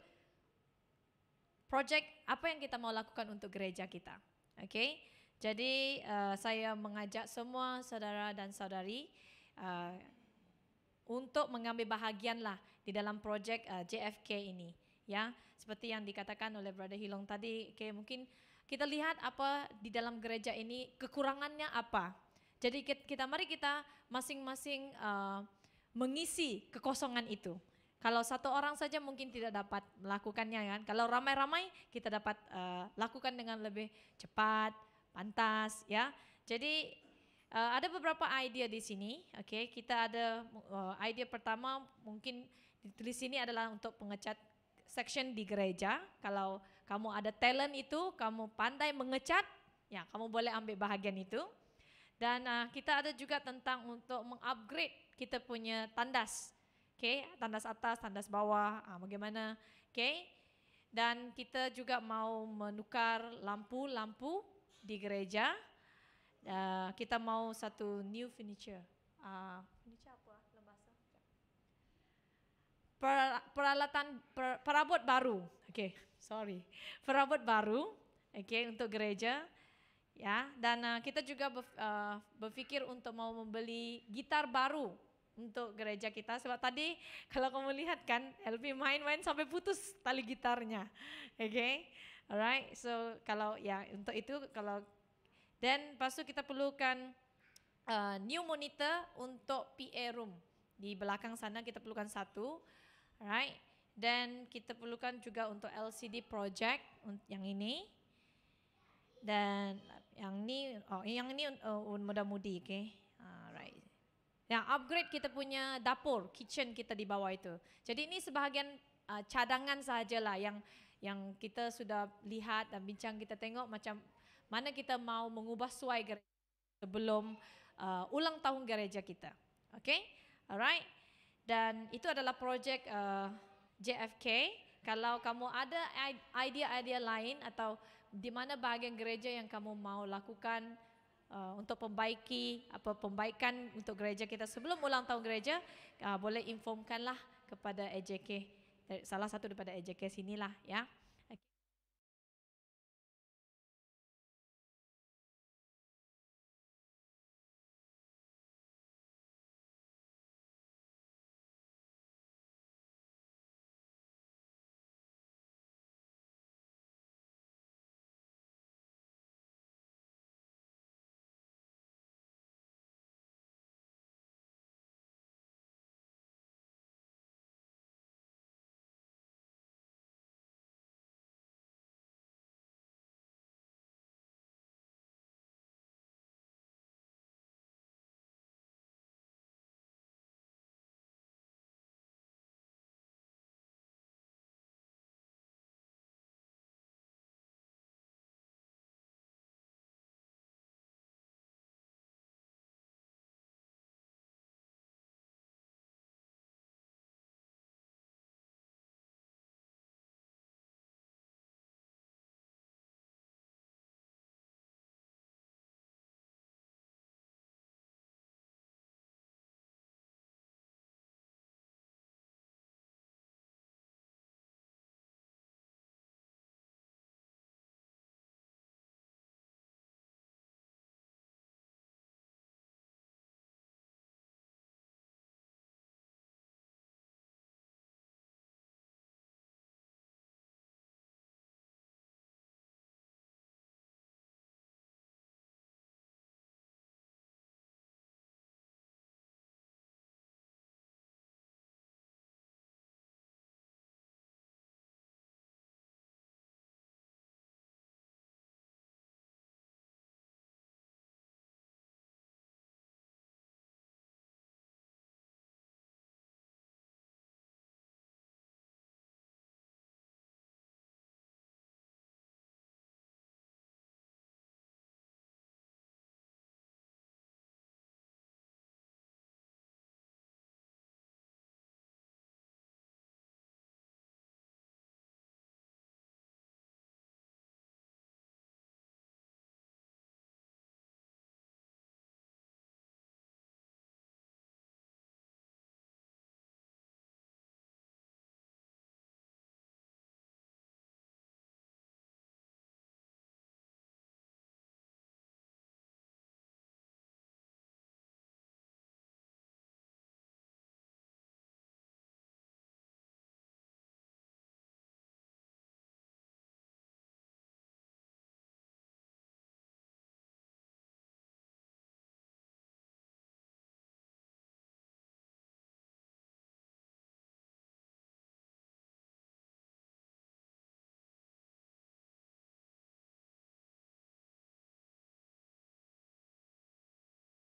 project apa yang kita mau lakukan untuk gereja kita. Oke. Jadi saya mengajak semua saudara dan saudari untuk mengambil bahagianlah di dalam project JFK ini, ya. Seperti yang dikatakan oleh Brother Hilong tadi, mungkin kita lihat apa di dalam gereja ini, kekurangannya apa. Jadi mari kita masing-masing mengisi kekosongan itu. Kalau satu orang saja mungkin tidak dapat melakukannya, kan. Kalau ramai-ramai kita dapat lakukan dengan lebih cepat, pantas, ya. Jadi ada beberapa idea di sini. Oke, kita ada idea pertama mungkin ditulis sini adalah untuk pengecat section di gereja. Kalau kamu ada talent itu, kamu pandai mengecat, ya kamu boleh ambil bahagian itu. Dan kita ada juga tentang untuk mengupgrade kita punya tandas. Oke, tandas atas, tandas bawah, bagaimana? Oke. Dan kita juga mau menukar lampu-lampu di gereja. Kita mau satu new furniture. Furniture apa? Bahasa? Peralatan perabot baru. Oke, sorry. Perabot baru. Oke, untuk gereja. Ya, dan kita juga berpikir untuk mau membeli gitar baru untuk gereja kita. Sebab tadi kalau kamu lihat kan, LP main-main sampai putus tali gitarnya. Oke, alright. So kalau ya untuk itu kalau dan lepas itu kita perlukan new monitor untuk PA room. Di belakang sana kita perlukan satu, alright. Dan kita perlukan juga untuk LCD project yang ini. Dan yang ini mudah-mudi, oke. Alright. Yang upgrade kita punya dapur, kitchen kita di bawah itu. Jadi ini sebahagian cadangan sahajalah yang kita sudah lihat dan bincang, kita tengok macam mana kita mau mengubah suai gereja sebelum ulang tahun gereja kita. Oke? Alright. Dan itu adalah projek JFK. Kalau kamu ada idea-idea lain atau di mana bahagian gereja yang kamu mau lakukan untuk pembaikan untuk gereja kita sebelum ulang tahun gereja, boleh informkanlah kepada EJK, salah satu daripada EJK sinilah, ya.